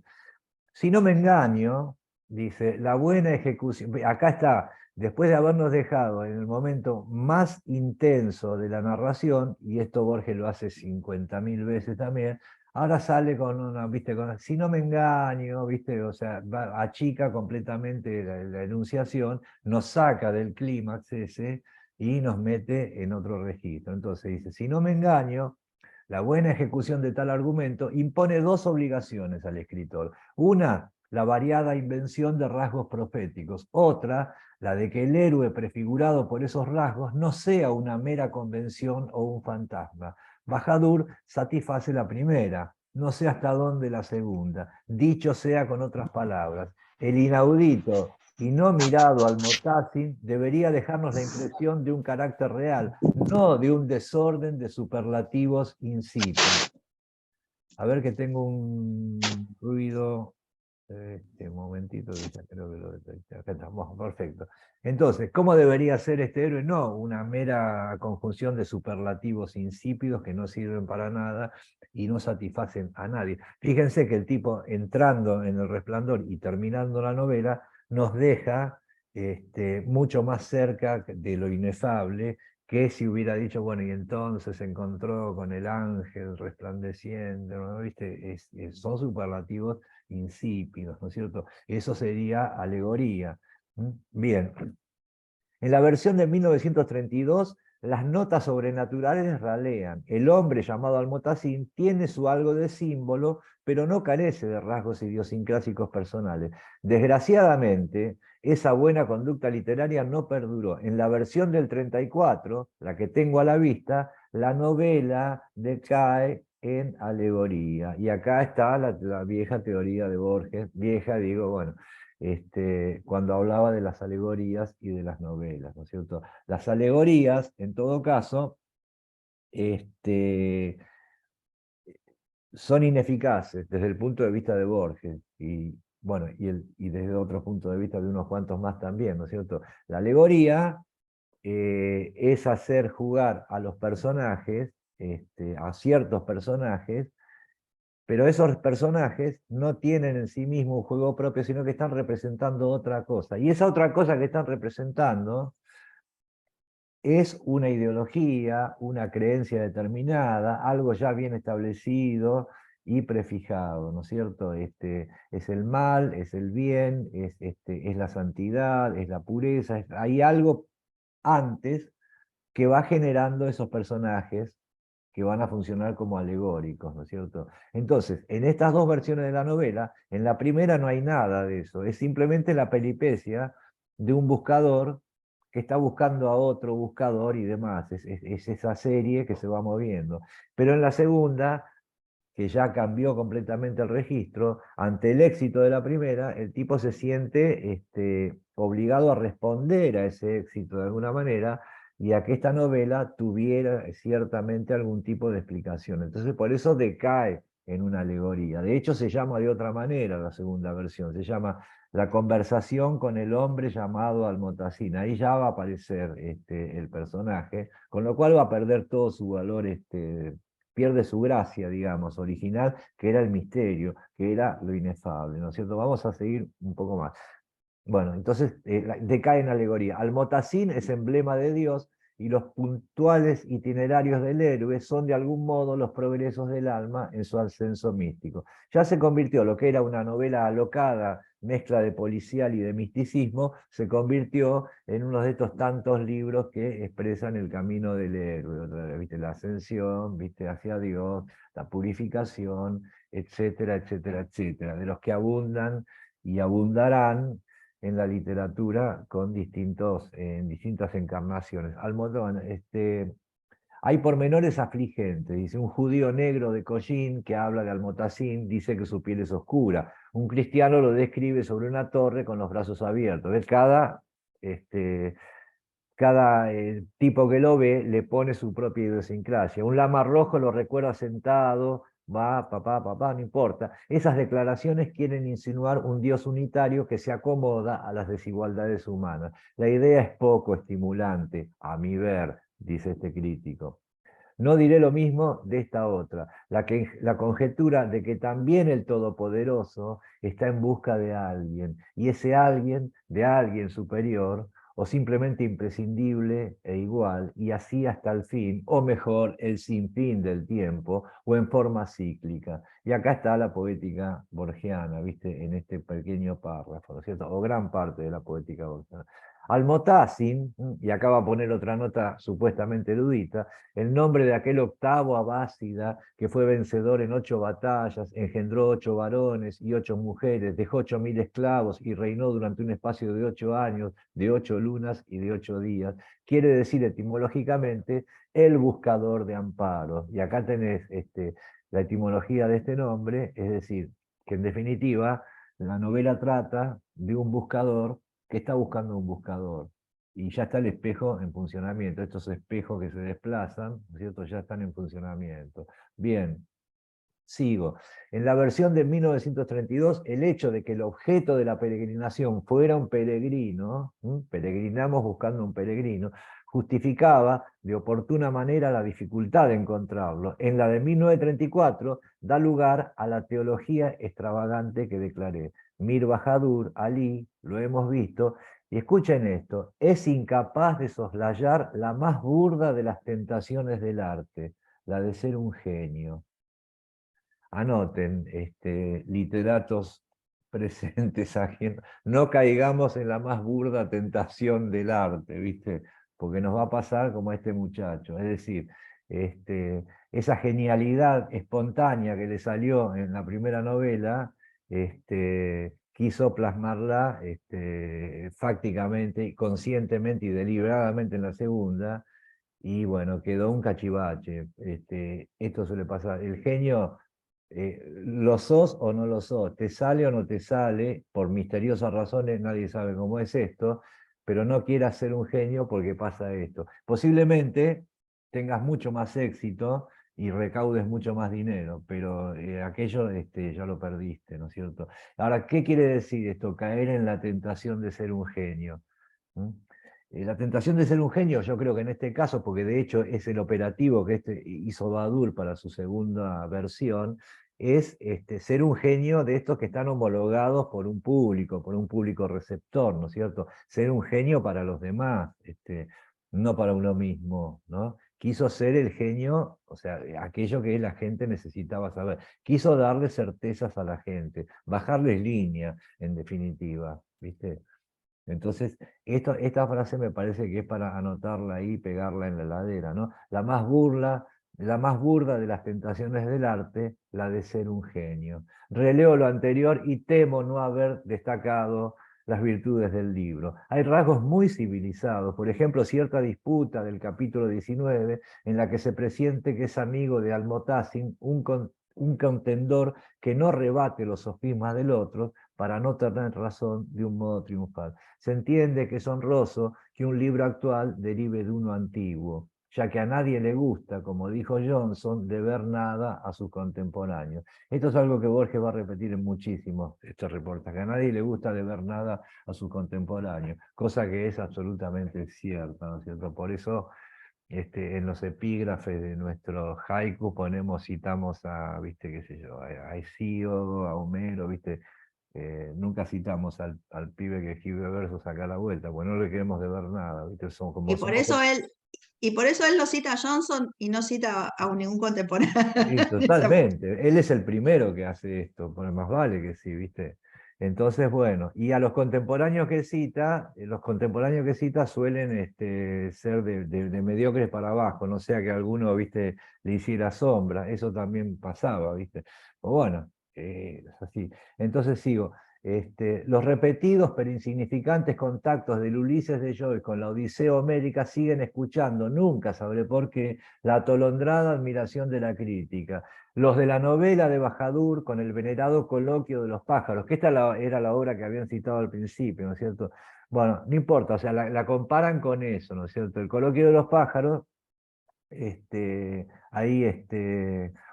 Si no me engaño, dice, la buena ejecución, acá está, después de habernos dejado en el momento más intenso de la narración, y esto Borges lo hace 50.000 veces también, ahora sale con una, viste, si no me engaño, viste, o sea, achica completamente la enunciación, nos saca del clímax ese y nos mete en otro registro. Entonces dice, si no me engaño, la buena ejecución de tal argumento impone dos obligaciones al escritor. Una, la variada invención de rasgos proféticos. Otra, la de que el héroe prefigurado por esos rasgos no sea una mera convención o un fantasma. Bahadur satisface la primera, no sé hasta dónde la segunda. Dicho sea con otras palabras, el inaudito y no mirado Almotacin debería dejarnos la impresión de un carácter real, no de un desorden de superlativos insípidos. A ver que tengo un ruido, un momentito, que ya creo que lo detecté. Acá estamos, perfecto. Entonces, ¿cómo debería ser este héroe? No, una mera conjunción de superlativos insípidos que no sirven para nada y no satisfacen a nadie. Fíjense que el tipo entrando en el resplandor y terminando la novela nos deja mucho más cerca de lo inefable que si hubiera dicho, bueno, y entonces se encontró con el ángel resplandeciente, ¿no? ¿Viste? Son superlativos insípidos, ¿no es cierto? Eso sería alegoría. Bien. En la versión de 1932, las notas sobrenaturales ralean. El hombre llamado Almotacín tiene su algo de símbolo, pero no carece de rasgos idiosincrásicos personales. Desgraciadamente, esa buena conducta literaria no perduró. En la versión del 34, la que tengo a la vista, la novela decae en alegoría. Y acá está la vieja teoría de Borges, vieja, digo, bueno, cuando hablaba de las alegorías y de las novelas, ¿no es cierto? Las alegorías, en todo caso, son ineficaces desde el punto de vista de Borges, y bueno, y desde otro punto de vista de unos cuantos más también, ¿no es cierto? La alegoría es hacer jugar a los personajes, a ciertos personajes, pero esos personajes no tienen en sí mismos un juego propio, sino que están representando otra cosa. Y esa otra cosa que están representando es una ideología, una creencia determinada, algo ya bien establecido y prefijado, ¿no es cierto? Es el mal, es el bien, es la santidad, es la pureza, hay algo antes que va generando esos personajes que van a funcionar como alegóricos, ¿no es cierto? Entonces, en estas dos versiones de la novela, en la primera no hay nada de eso, es simplemente la peripecia de un buscador que está buscando a otro buscador y demás, es esa serie que se va moviendo. Pero en la segunda, que ya cambió completamente el registro, ante el éxito de la primera, el tipo se siente obligado a responder a ese éxito de alguna manera, y a que esta novela tuviera ciertamente algún tipo de explicación. Entonces por eso decae en una alegoría. De hecho se llama de otra manera la segunda versión, se llama La conversación con el hombre llamado Almotacín. Ahí ya va a aparecer el personaje, con lo cual va a perder todo su valor, pierde su gracia, digamos, original, que era el misterio, que era lo inefable, ¿no es cierto? Vamos a seguir un poco más. Bueno, entonces decae en alegoría. Almotacín es emblema de Dios, y los puntuales itinerarios del héroe son de algún modo los progresos del alma en su ascenso místico. Ya se convirtió lo que era una novela alocada, mezcla de policial y de misticismo, se convirtió en uno de estos tantos libros que expresan el camino del héroe, ¿viste? La ascensión, ¿viste? Hacia Dios, la purificación, etcétera, etcétera, etcétera, de los que abundan y abundarán en la literatura con en distintas encarnaciones. Almodóvar, hay pormenores afligentes. Dice, un judío negro de Collín que habla de Almotacín dice que su piel es oscura. Un cristiano lo describe sobre una torre con los brazos abiertos. ¿Ves? Cada tipo que lo ve le pone su propia idiosincrasia. Un lama rojo lo recuerda sentado, va, papá, papá, no importa. Esas declaraciones quieren insinuar un Dios unitario que se acomoda a las desigualdades humanas. La idea es poco estimulante, a mi ver, dice este crítico. No diré lo mismo de esta otra, la conjetura de que también el Todopoderoso está en busca de alguien, y ese alguien, de alguien superior, o simplemente imprescindible e igual, y así hasta el fin, o mejor, el sinfín del tiempo, o en forma cíclica. Y acá está la poética borgiana, ¿viste? En este pequeño párrafo, ¿no es cierto? O gran parte de la poética borgiana. Almotacín, y acá va a poner otra nota supuestamente erudita, el nombre de aquel octavo abásida que fue vencedor en 8 batallas, engendró 8 varones y 8 mujeres, dejó 8.000 esclavos y reinó durante un espacio de 8 años, de 8 lunas y de 8 días. Quiere decir etimológicamente el buscador de amparo. Y acá tenés la etimología de este nombre, es decir, que en definitiva la novela trata de un buscador que está buscando un buscador. Y ya está el espejo en funcionamiento. Estos espejos que se desplazan, ¿no es cierto?, ya están en funcionamiento. Bien, sigo. En la versión de 1932, el hecho de que el objeto de la peregrinación fuera un peregrino, peregrinamos buscando un peregrino, justificaba de oportuna manera la dificultad de encontrarlo. En la de 1934 da lugar a la teología extravagante que declaré. Mir Bahadur Ali, lo hemos visto, y escuchen esto, es incapaz de soslayar la más burda de las tentaciones del arte, la de ser un genio. Anoten, literatos presentes aquí. No caigamos en la más burda tentación del arte, ¿viste? Porque nos va a pasar como a este muchacho. Es decir, esa genialidad espontánea que le salió en la primera novela, quiso plasmarla fácticamente, conscientemente y deliberadamente en la segunda, y bueno, quedó un cachivache. Esto suele pasar. El genio, lo sos o no lo sos, te sale o no te sale, por misteriosas razones, nadie sabe cómo es esto, pero no quieras ser un genio porque pasa esto. Posiblemente tengas mucho más éxito y recaudes mucho más dinero, pero aquello ya lo perdiste, ¿no es cierto? Ahora, ¿qué quiere decir esto? Caer en la tentación de ser un genio. ¿Mm? La tentación de ser un genio, yo creo que en este caso, porque de hecho es el operativo que hizo Badur para su segunda versión, es ser un genio de estos que están homologados por un público receptor, ¿no es cierto? Ser un genio para los demás, no para uno mismo, ¿no? Quiso ser el genio, o sea, aquello que la gente necesitaba saber. Quiso darle certezas a la gente, bajarles línea, en definitiva, ¿viste? Entonces, esta frase me parece que es para anotarla ahí y pegarla en la heladera, ¿no? La más burda de las tentaciones del arte, la de ser un genio. Releo lo anterior y temo no haber destacado las virtudes del libro. Hay rasgos muy civilizados, por ejemplo, cierta disputa del capítulo 19, en la que se presiente que es amigo de Almotacin, un contendor que no rebate los sofismas del otro, para no tener razón de un modo triunfal. Se entiende que es honroso que un libro actual derive de uno antiguo, ya que a nadie le gusta, como dijo Johnson, deber nada a sus contemporáneos. Esto es algo que Borges va a repetir en muchísimos estos reportajes, que a nadie le gusta deber nada a sus contemporáneos, cosa que es absolutamente cierta, ¿no es cierto? Por eso en los epígrafes de nuestro haiku citamos a, viste, qué sé yo, a Hesíodo, a Homero, viste, nunca citamos al pibe que escribe versos acá a la vuelta, pues no le queremos deber nada, ¿viste? Son como Y por eso él lo cita a Johnson y no cita a ningún contemporáneo. Sí, totalmente. Él es el primero que hace esto, pues más vale que sí, ¿viste? Entonces, bueno, y a los contemporáneos que cita, los contemporáneos que cita suelen ser de mediocres para abajo, no sea que alguno, ¿viste?, le hiciera sombra, eso también pasaba, ¿viste? O bueno, es así. Entonces sigo. Los repetidos pero insignificantes contactos del Ulises de Joyce con la Odisea homérica siguen escuchando, nunca sabré por qué, la atolondrada admiración de la crítica. Los de la novela de Bajadur con el venerado coloquio de los pájaros, que era la obra que habían citado al principio, ¿no es cierto? Bueno, no importa, o sea, la comparan con eso, ¿no es cierto? El coloquio de los pájaros, ahí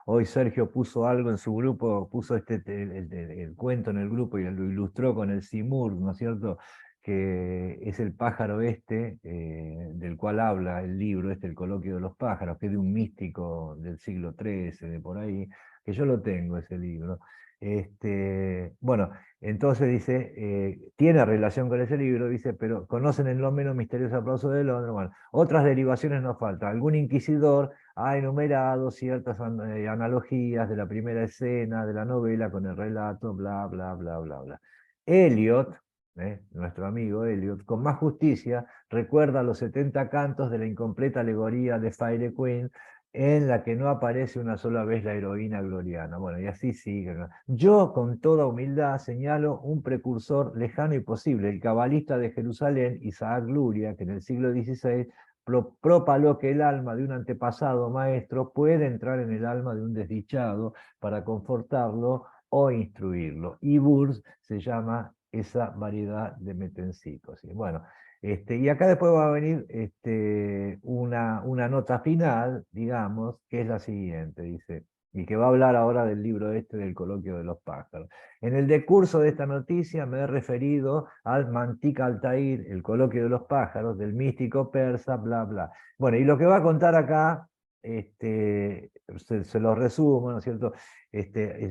hoy Sergio puso algo en su grupo, puso el cuento en el grupo y lo ilustró con el Simur, ¿no es cierto? Que es el pájaro del cual habla el libro, el coloquio de los pájaros, que es de un místico del siglo XIII, de por ahí, que yo lo tengo ese libro. Bueno, entonces dice, tiene relación con ese libro, dice, pero conocen el no menos misterioso aplauso de Londres. Bueno, otras derivaciones nos faltan. Algún inquisidor ha enumerado ciertas analogías de la primera escena de la novela con el relato, bla, bla, bla, bla, bla. Eliot, nuestro amigo Eliot, con más justicia, recuerda los 70 cantos de la incompleta alegoría de Fire Queen, en la que no aparece una sola vez la heroína gloriana. Bueno, y así sigue. ¿No? Yo, con toda humildad, señalo un precursor lejano y posible, el cabalista de Jerusalén, Isaac Luria, que en el siglo XVI propaló que el alma de un antepasado maestro puede entrar en el alma de un desdichado para confortarlo o instruirlo. Y Burs se llama esa variedad de metempsícosis. Bueno, y acá después va a venir una nota final, digamos, que es la siguiente, dice, y que va a hablar ahora del libro del coloquio de los pájaros. En el decurso de esta noticia me he referido al Mantik Altair, el coloquio de los pájaros, del místico persa, bla, bla. Bueno, y lo que va a contar acá, se lo resumo, ¿no es cierto?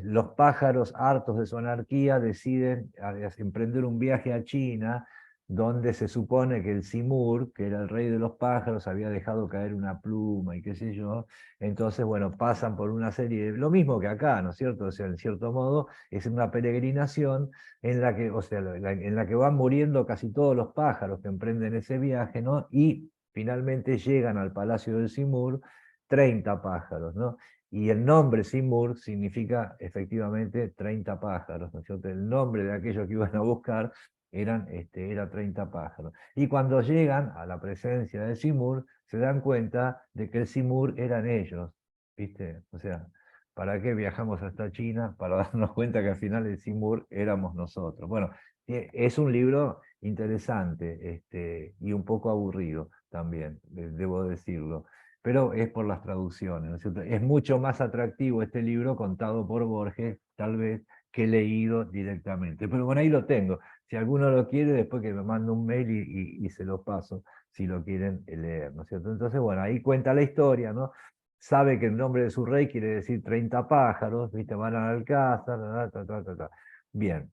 Los pájaros, hartos de su anarquía, deciden emprender un viaje a China, donde se supone que el Simur, que era el rey de los pájaros, había dejado caer una pluma y qué sé yo. Entonces, bueno, pasan por una serie, lo mismo que acá, ¿no es cierto? O sea, en cierto modo, es una peregrinación en la que, o sea, en la que van muriendo casi todos los pájaros que emprenden ese viaje, ¿no? Y finalmente llegan al palacio del Simur 30 pájaros, ¿no? Y el nombre Simur significa efectivamente 30 pájaros, ¿no es cierto? El nombre de aquellos que iban a buscar era 30 pájaros. Y cuando llegan a la presencia del Simur, se dan cuenta de que el Simur eran ellos, ¿viste? O sea, ¿para qué viajamos hasta China? Para darnos cuenta que al final el Simur éramos nosotros. Bueno, es un libro interesante y un poco aburrido también, debo decirlo, pero es por las traducciones, ¿no es cierto? Es mucho más atractivo este libro contado por Borges, tal vez, que leído directamente. Pero bueno, ahí lo tengo. Si alguno lo quiere, después que me mande un mail y se lo paso, si lo quieren leer, ¿no es cierto? Entonces, bueno, ahí cuenta la historia, ¿no? Sabe que el nombre de su rey quiere decir 30 pájaros, ¿viste? Van al alcázar, Bien.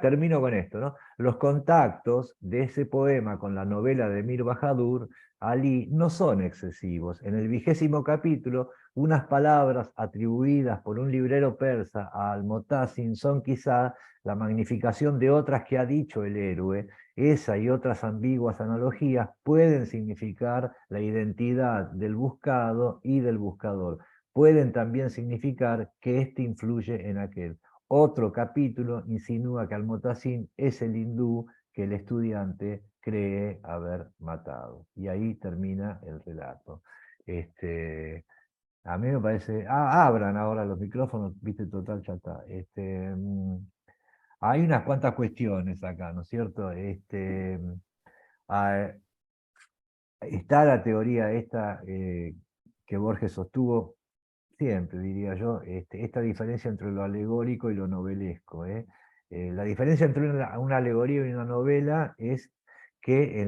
Termino con esto, ¿no? Los contactos de ese poema con la novela de Mir Bahadur Ali no son excesivos. En el 20º capítulo, unas palabras atribuidas por un librero persa a Al-Motasim son quizá la magnificación de otras que ha dicho el héroe. Esa y otras ambiguas analogías pueden significar la identidad del buscado y del buscador. Pueden también significar que éste influye en aquel. Otro capítulo insinúa que Al-Motasim es el hindú que el estudiante cree haber matado. Y ahí termina el relato. A mí me parece... abran ahora los micrófonos, viste, total, ya está. Hay unas cuantas cuestiones acá, ¿no es cierto? Ah, está la teoría esta que Borges sostuvo siempre, diría yo, esta diferencia entre lo alegórico y lo novelesco. La diferencia entre una alegoría y una novela es que,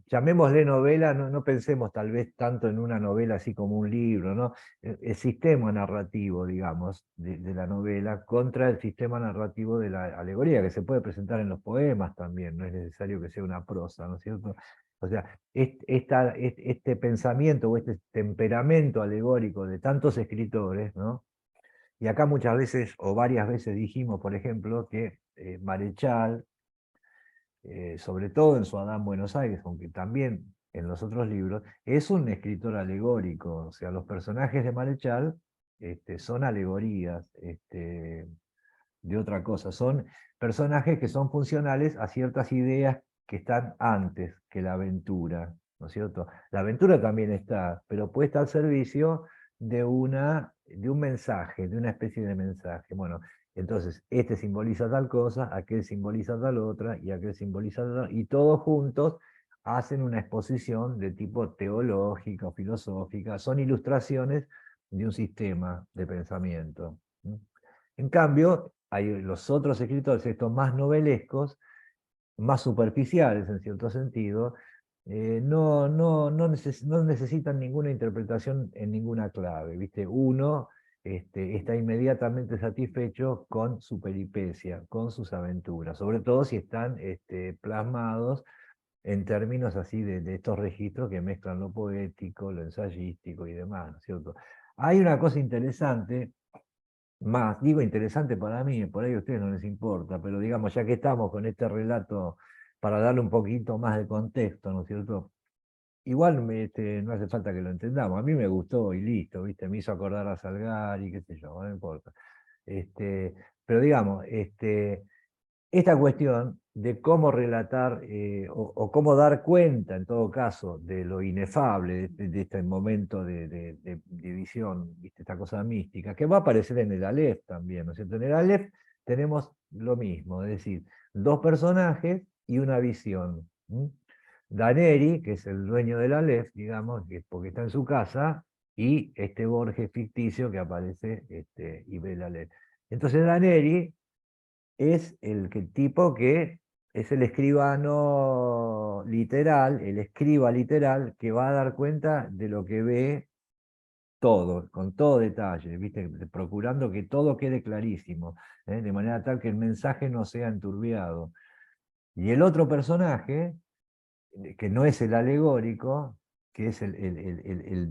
llamémosle novela, no pensemos tal vez tanto en una novela así como un libro, ¿no? El sistema narrativo, digamos, de la novela contra el sistema narrativo de la alegoría, que se puede presentar en los poemas también, no es necesario que sea una prosa, ¿no es cierto? O sea, este pensamiento o este temperamento alegórico de tantos escritores, ¿no? Y acá muchas veces o varias veces dijimos, por ejemplo, que Marechal, sobre todo en su Adán Buenos Aires, aunque también en los otros libros, es un escritor alegórico. O sea, los personajes de Marechal son alegorías de otra cosa, son personajes que son funcionales a ciertas ideas que están antes que la aventura, ¿no es cierto? La aventura también está, pero puesta al servicio de un mensaje, de una especie de mensaje. Bueno, entonces, este simboliza tal cosa, aquel simboliza tal otra, y aquel simboliza tal otra, y todos juntos hacen una exposición de tipo teológica o filosófica, son ilustraciones de un sistema de pensamiento. En cambio, hay los otros escritores, estos más novelescos, más superficiales en cierto sentido, no necesitan ninguna interpretación en ninguna clave. ¿Viste? Uno está inmediatamente satisfecho con su peripecia, con sus aventuras, sobre todo si están plasmados en términos así de estos registros que mezclan lo poético, lo ensayístico y demás, ¿no es cierto? Hay una cosa interesante más, digo interesante para mí, por ahí a ustedes no les importa, pero digamos, ya que estamos con este relato, para darle un poquito más de contexto, ¿no es cierto? Igual no hace falta que lo entendamos, a mí me gustó y listo, ¿viste? Me hizo acordar a Salgari, qué sé yo, no importa. Pero digamos, esta cuestión de cómo relatar o cómo dar cuenta, en todo caso, de lo inefable de este momento de visión, ¿viste? Esta cosa mística, que va a aparecer en el Aleph también, ¿no es cierto? En el Aleph tenemos lo mismo, es decir, dos personajes y una visión. Daneri, que es el dueño del Aleph, digamos, porque está en su casa, y este Borges ficticio que aparece y ve el Aleph. Entonces Daneri es el tipo que es el escribano literal, el escriba literal, que va a dar cuenta de lo que ve todo, con todo detalle, ¿viste? Procurando que todo quede clarísimo, de manera tal que el mensaje no sea enturbiado. Y el otro personaje, que no es el alegórico, que es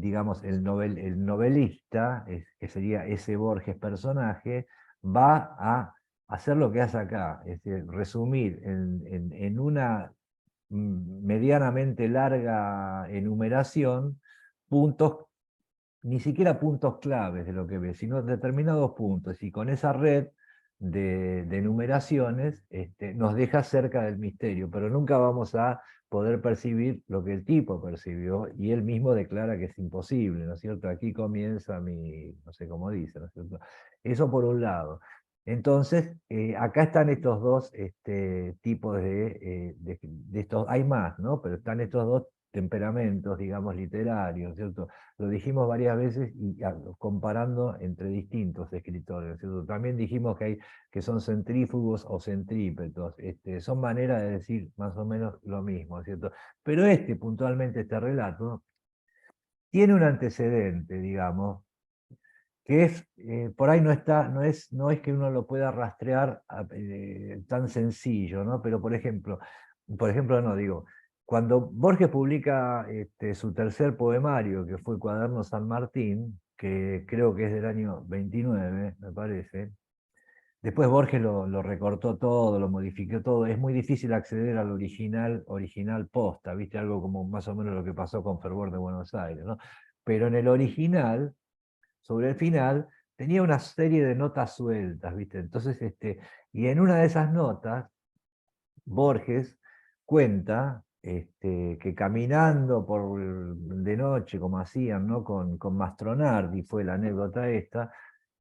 digamos, el novelista, que sería ese Borges personaje, va a hacer lo que hace acá, es decir, resumir en una medianamente larga enumeración puntos, ni siquiera puntos claves de lo que ve, sino determinados puntos, y con esa red de enumeraciones nos deja cerca del misterio, pero nunca vamos a poder percibir lo que el tipo percibió, y él mismo declara que es imposible, ¿no es cierto? Aquí comienza mi, no sé cómo dice, ¿no es cierto? Eso por un lado. Entonces, acá están estos dos tipos de estos, hay más, ¿no? Pero están estos dos temperamentos, digamos, literarios, ¿cierto? Lo dijimos varias veces y comparando entre distintos escritores, ¿cierto? También dijimos que son centrífugos o centrípetos, son maneras de decir más o menos lo mismo, ¿cierto? Pero puntualmente este relato, tiene un antecedente, digamos, que es, por ahí no es que uno lo pueda rastrear tan sencillo, ¿no? Pero por ejemplo, no digo, cuando Borges publica su tercer poemario, que fue Cuaderno San Martín, que creo que es del año 29, me parece, después Borges lo recortó todo, lo modificó todo, es muy difícil acceder al original posta, ¿viste? Algo como más o menos lo que pasó con Fervor de Buenos Aires, ¿no? Pero en el original, sobre el final, tenía una serie de notas sueltas, ¿viste? Entonces, y en una de esas notas, Borges cuenta que caminando de noche, como hacían, ¿no? con Mastronardi, fue la anécdota esta,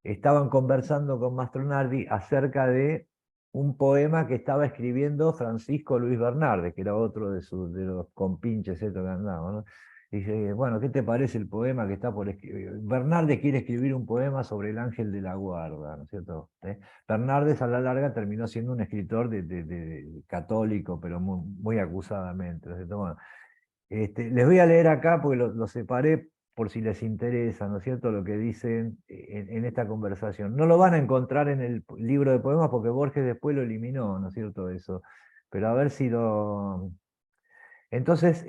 estaban conversando con Mastronardi acerca de un poema que estaba escribiendo Francisco Luis Bernardes, que era otro de los compinches estos que andaban, ¿no? Y dice, bueno, ¿qué te parece el poema que está por escribir? Bernardes quiere escribir un poema sobre el ángel de la guarda, ¿no es cierto? Bernardes a la larga terminó siendo un escritor católico, pero muy acusadamente, ¿no es cierto? Bueno, les voy a leer acá porque lo separé por si les interesa, ¿no es cierto?, lo que dicen en esta conversación. No lo van a encontrar en el libro de poemas porque Borges después lo eliminó, ¿no es cierto?, eso. Pero a ver si lo... Entonces,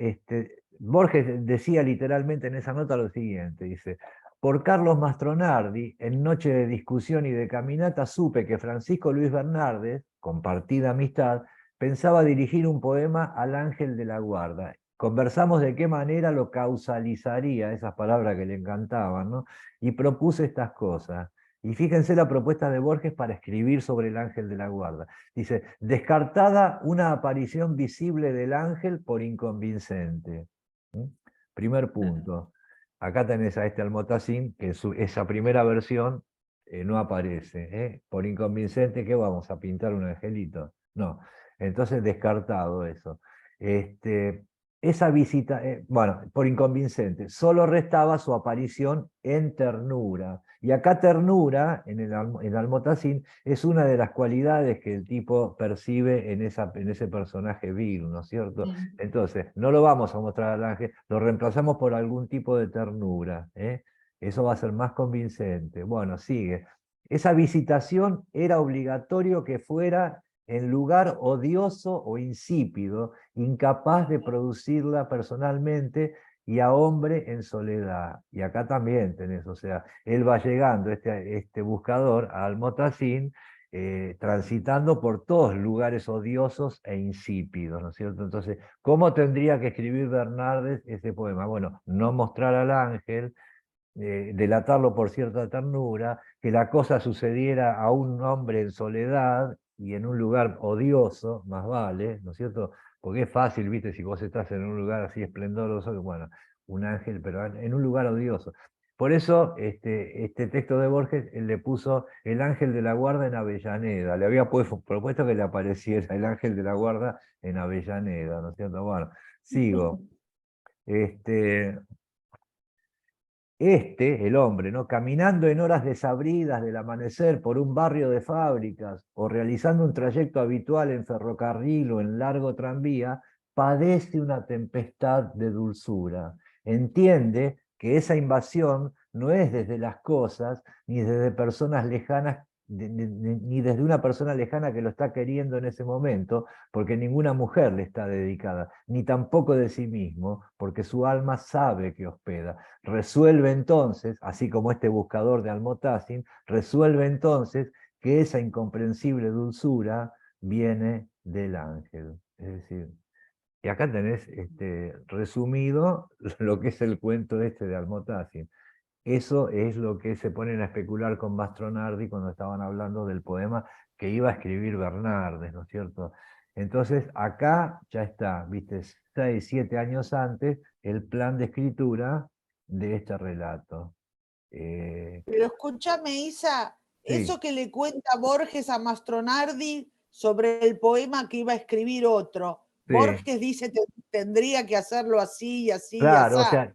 Borges decía literalmente en esa nota lo siguiente, dice: por Carlos Mastronardi, en noche de discusión y de caminata, supe que Francisco Luis Bernardes, con partida amistad, pensaba dirigir un poema al ángel de la guarda. Conversamos de qué manera lo causalizaría, esas palabras que le encantaban, ¿no? Y propuse estas cosas. Y fíjense la propuesta de Borges para escribir sobre el ángel de la guarda. Dice, descartada una aparición visible del ángel por inconvincente. ¿Mm? Primer punto. Acá tenés a Almotacín, que esa primera versión no aparece. Por inconvincente, ¿qué vamos a pintar un angelito? No. Entonces, descartado eso. Esa visita, bueno, por inconvincente, solo restaba su aparición en ternura. Y acá ternura, en Almotacín, es una de las cualidades que el tipo percibe en ese personaje vil, ¿no es cierto? Sí. Entonces, no lo vamos a mostrar al ángel, lo reemplazamos por algún tipo de ternura. Eso va a ser más convincente. Bueno, sigue. Esa visitación era obligatorio que fuera en lugar odioso o insípido, incapaz de producirla personalmente y a hombre en soledad. Y acá también tenés, o sea, él va llegando, este buscador, a Almotacín, transitando por todos lugares odiosos e insípidos, ¿no es cierto? Entonces, ¿cómo tendría que escribir Bernardes ese poema? Bueno, no mostrar al ángel, delatarlo por cierta ternura, que la cosa sucediera a un hombre en soledad y en un lugar odioso, más vale, ¿no es cierto? Porque es fácil, viste, si vos estás en un lugar así esplendoroso, bueno, un ángel, pero en un lugar odioso. Por eso este texto de Borges le puso el ángel de la guarda en Avellaneda. Le había propuesto que le apareciera el ángel de la guarda en Avellaneda, ¿no es cierto? Bueno, sigo. El hombre, ¿no? Caminando en horas desabridas del amanecer por un barrio de fábricas o realizando un trayecto habitual en ferrocarril o en largo tranvía, padece una tempestad de dulzura. Entiende que esa invasión no es desde las cosas, ni desde personas lejanas, ni desde una persona lejana que lo está queriendo en ese momento, porque ninguna mujer le está dedicada, ni tampoco de sí mismo, porque su alma sabe que hospeda. Resuelve entonces, así como este buscador de Almotacin, resuelve entonces que esa incomprensible dulzura viene del ángel. Es decir, y acá tenés resumido lo que es el cuento este de Almotacin. Eso es lo que se ponen a especular con Mastronardi cuando estaban hablando del poema que iba a escribir Bernardes, ¿no es cierto? Entonces, acá ya está, viste, 6, 7 años antes, el plan de escritura de este relato. Pero escúchame, Isa, Sí, eso que le cuenta Borges a Mastronardi sobre el poema que iba a escribir otro. sí. Borges dice que tendría que hacerlo así y así y Claro, o asá. sea,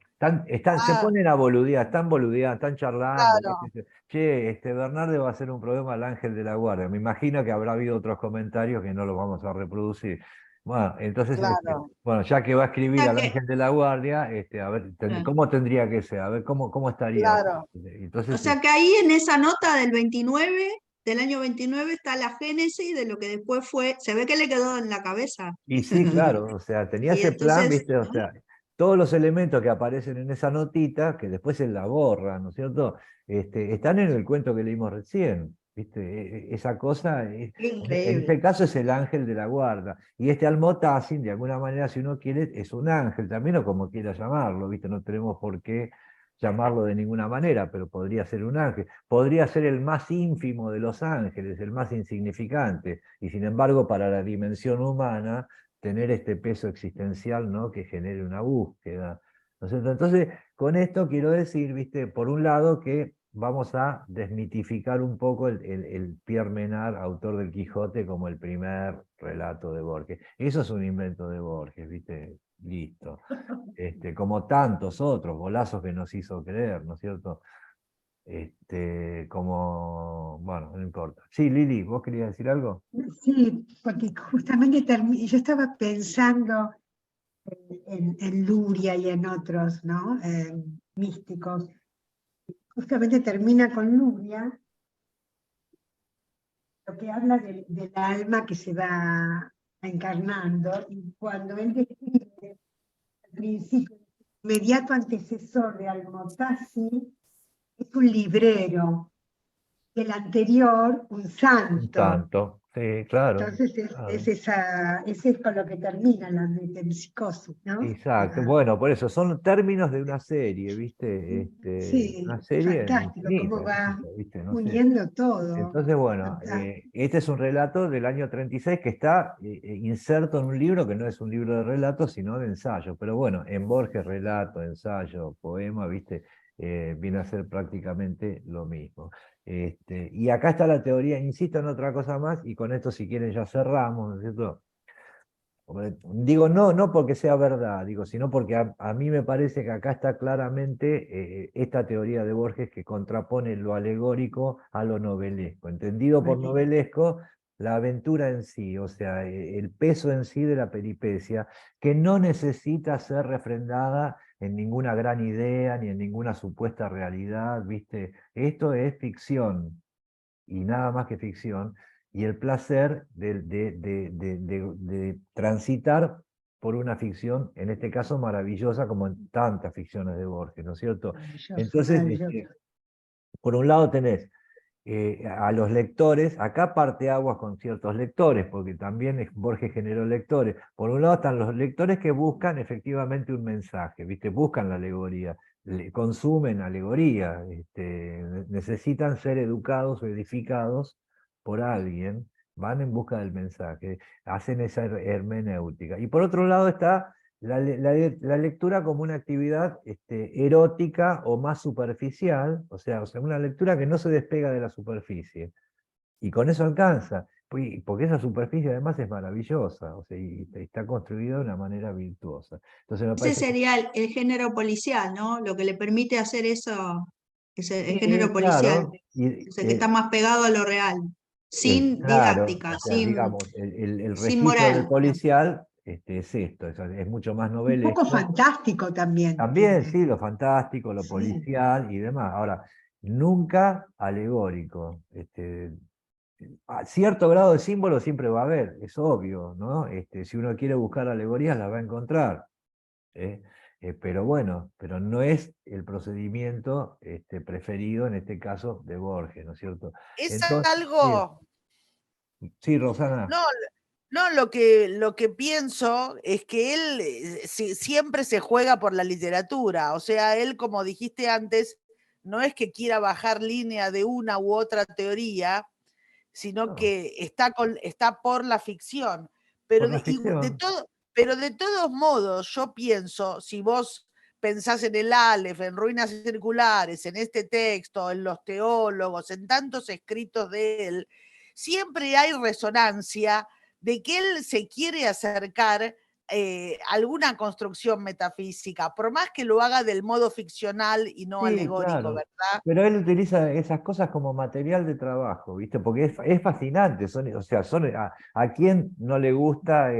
se Ah, ponen a boludear, están charlando. claro, ¿Viste? Che, Bernardo va a hacer un programa al Ángel de la Guardia. Me imagino que habrá habido otros comentarios que no los vamos a reproducir. Bueno, entonces, claro. bueno, ya que va a escribir sea al que, Ángel de la Guardia, a ver, ah, ¿cómo tendría que ser? A ver, ¿cómo estaría? Claro. o Entonces, sea que ahí en esa nota del 29, del año 29, está la génesis de lo que después fue, se ve que le quedó en la cabeza. y sí, claro, o sea, tenía Y ese plan, entonces, ¿viste? O ¿no? sea, todos los elementos que aparecen en esa notita, que después se la borra, ¿no es cierto? Están en el cuento que leímos recién, ¿viste? Esa cosa, Qué en este increíble. caso es el ángel de la guarda. Y este Almotacin, de alguna manera, si uno quiere, es un ángel también, o como quiera llamarlo, ¿viste? No tenemos por qué llamarlo de ninguna manera, pero podría ser un ángel. Podría ser el más ínfimo de los ángeles, el más insignificante. Y sin embargo, para la dimensión humana, tener este peso existencial, ¿no? Que genere una búsqueda. ¿No es cierto? Entonces, con esto quiero decir, ¿viste? Por un lado, que vamos a desmitificar un poco el Pierre Menard, autor del Quijote, como el primer relato de Borges. Eso es un invento de Borges, ¿viste? Listo. Como tantos otros golazos que nos hizo creer, ¿no es cierto? Bueno, no importa. Sí, Lili, ¿vos querías decir algo? Sí, porque justamente yo estaba pensando en Luria y en otros, ¿no? Místicos. Justamente termina con Luria, lo que habla del alma que se va encarnando, y cuando él describe al principio, el inmediato antecesor de Almotacin es un librero, el anterior un Un santo. tanto, sí, claro. Entonces Claro. ese es con lo que termina la metempsicosis, ¿no? Exacto, bueno, por eso son términos de una serie, ¿viste? Una Sí, serie fantástico, cómo va infinita, ¿viste? No sé. uniendo todo. Entonces, bueno, Fantástico. este es un relato del año 36 que está inserto en un libro que no es un libro de relatos, sino de ensayo. Pero bueno, en Borges, relato, ensayo, poema, ¿viste? Viene a ser prácticamente lo mismo. Y acá está la teoría, insisto en otra cosa más, y con esto si quieren ya cerramos, ¿no es cierto? Digo, no porque sea verdad, digo, sino porque a mí me parece que acá está claramente esta teoría de Borges que contrapone lo alegórico a lo novelesco. Entendido por Vale. novelesco, la aventura en sí, o sea, el peso en sí de la peripecia, que no necesita ser refrendada en ninguna gran idea ni en ninguna supuesta realidad, ¿viste? Esto es ficción y nada más que ficción, y el placer de transitar por una ficción, en este caso maravillosa, como en tantas ficciones de Borges, ¿no es cierto? Maravilloso, Entonces, maravilloso. por un lado tenés a los lectores, acá parte aguas con ciertos lectores, porque también Borges generó lectores. Por un lado están los lectores que buscan efectivamente un mensaje, ¿viste? Buscan la alegoría, consumen alegoría, necesitan ser educados o edificados por alguien, van en busca del mensaje, hacen esa hermenéutica. Y por otro lado está la lectura como una actividad erótica o más superficial, o sea, una lectura que no se despega de la superficie. Y con eso alcanza, porque esa superficie además es maravillosa, o sea, y está construida de una manera virtuosa. Entonces me Ese parece que sería el género policial, ¿no? Lo que le permite hacer eso es el sí, género policial, claro, y, es el que está más pegado a lo real, sin claro, didáctica, o sea, digamos, el sin registro del moral, digamos. policial es esto, es mucho más Un poco novelesco. fantástico también. También, tiene. sí, lo fantástico, lo Sí. policial y demás. Ahora, nunca alegórico. A cierto grado de símbolo siempre va a haber, es obvio, ¿no? Si uno quiere buscar alegorías, las va a encontrar. Pero bueno, pero no es el procedimiento preferido en este caso de Borges, ¿no es cierto? Es Entonces, algo, sí, Rosana. no, no, lo que pienso es que él siempre se juega por la literatura, o sea, él, como dijiste antes, no es que quiera bajar línea de una u otra teoría, sino No, que está por la ficción. por Pero la ficción. pero de todos modos, yo pienso, si vos pensás en el Aleph, en Ruinas Circulares, en este texto, en los teólogos, en tantos escritos de él, siempre hay resonancia de que él se quiere acercar a alguna construcción metafísica, por más que lo haga del modo ficcional y no Sí, alegórico, claro. ¿verdad? Pero él utiliza esas cosas como material de trabajo, ¿viste? Porque es fascinante. O sea, a quién no le gusta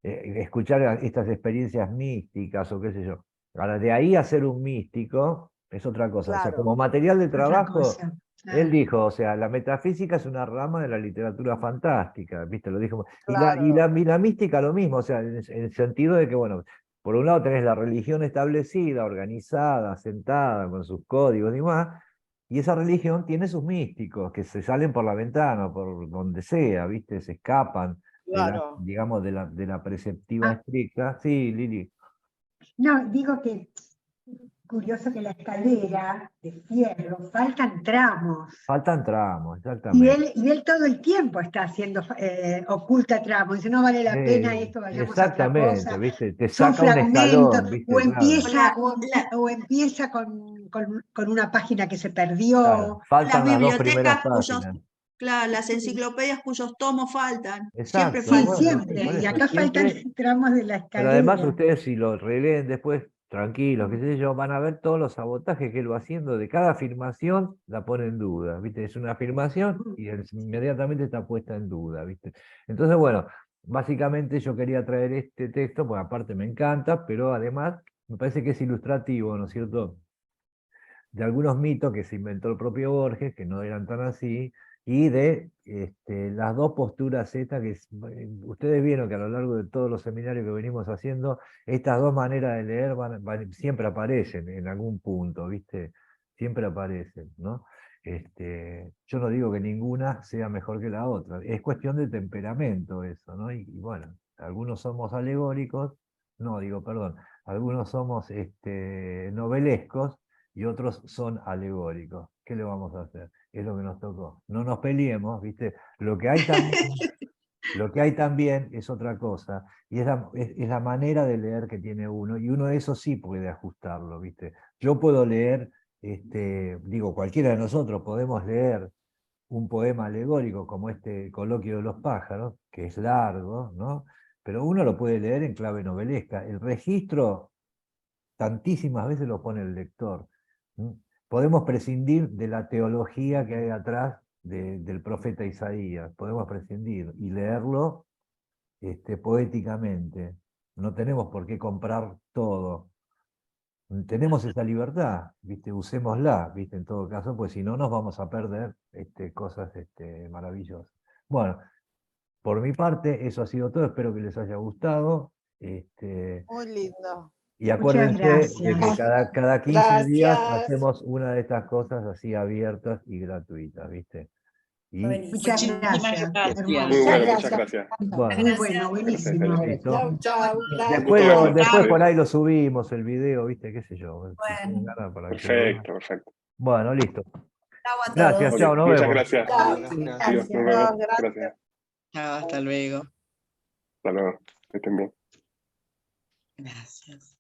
escuchar estas experiencias místicas o qué sé yo. Ahora, de ahí a ser un místico es otra cosa. O sea, Claro. como material de Otra trabajo, cosa. él Claro. dijo, o sea, la metafísica es una rama de la literatura fantástica, ¿viste? Lo dijo. Claro. Y la mística lo mismo, o sea, en el sentido de que, bueno, por un lado tenés la religión establecida, organizada, sentada, con sus códigos y demás, y esa religión tiene sus místicos, que se salen por la ventana, por donde sea, ¿viste? Se escapan de la, Claro. digamos, de la preceptiva Ah, estricta. Sí, Lili. no, digo que curioso que la escalera de fierro faltan tramos. Faltan tramos, exactamente. Y él todo el tiempo está haciendo, oculta tramos, dice, no vale la pena esto, vayamos a otra Exactamente, cosa. ¿viste? Te Son saca un fragmentos, escalón, o ¿viste? Claro. empieza, La, o empieza con una página que se Claro, perdió. las faltan las dos primeras bibliotecas cuyos, páginas. claro, las enciclopedias cuyos tomos faltan, siempre Exacto, Sí, faltan. bueno, sí, por siempre. Y eso, acá faltan siempre. tramos de la Pero además escalera. ustedes si lo releen después, tranquilos, qué sé yo, van a ver todos los sabotajes que él va haciendo. De cada afirmación la pone en duda, ¿viste? Es una afirmación y inmediatamente está puesta en duda, ¿viste? Entonces, bueno, básicamente yo quería traer este texto, porque aparte me encanta, pero además me parece que es ilustrativo, ¿no es cierto?, de algunos mitos que se inventó el propio Borges, que no eran tan así, y de las dos posturas estas que ustedes vieron que a lo largo de todos los seminarios que venimos haciendo, estas dos maneras de leer siempre aparecen en algún punto, ¿viste? Siempre aparecen, ¿no? Yo no digo que ninguna sea mejor que la otra, es cuestión de temperamento eso, ¿no? Y bueno, algunos somos alegóricos, no, digo, perdón, algunos somos novelescos, y otros son alegóricos. ¿Qué le vamos a hacer? Es lo que nos tocó. No nos peleemos, ¿viste? Lo que hay también, lo que hay también es otra cosa, y es la manera de leer que tiene uno, y uno eso sí puede ajustarlo, ¿viste? Yo puedo leer, digo, cualquiera de nosotros podemos leer un poema alegórico como este Coloquio de los pájaros, que es largo, ¿no? Pero uno lo puede leer en clave novelesca. El registro tantísimas veces lo pone el lector. Podemos prescindir de la teología que hay atrás del profeta Isaías, podemos prescindir y leerlo poéticamente. No tenemos por qué comprar todo. Tenemos esa libertad, ¿viste? Usémosla, ¿viste? En todo caso, pues si no nos vamos a perder cosas maravillosas. Bueno, por mi parte, eso ha sido todo. Espero que les haya gustado. Muy lindo. Y Muchas acuérdense de que gracias. cada 15 días Gracias. hacemos una de estas cosas así abiertas y gratuitas, ¿viste? Y Muchas Muchísimas gracias. gracias. Muy Hermoso. bueno, muchas gracias. bueno, Muy bueno, Gracias, buenísimo. listo. Chau, chau. Un gusto verlos. Después Sí. por ahí lo subimos, el video, ¿viste? ¿Qué sé yo? Si tienen Bueno, ganas para que lo vean. Perfecto, perfecto. Bueno, listo. chau a Gracias, todos. Ok, chao, nos muchas vemos. gracias. Chau. Adiós, nos vemos. Gracias. Chao, hasta luego. Hasta luego. Que estén bien. Gracias.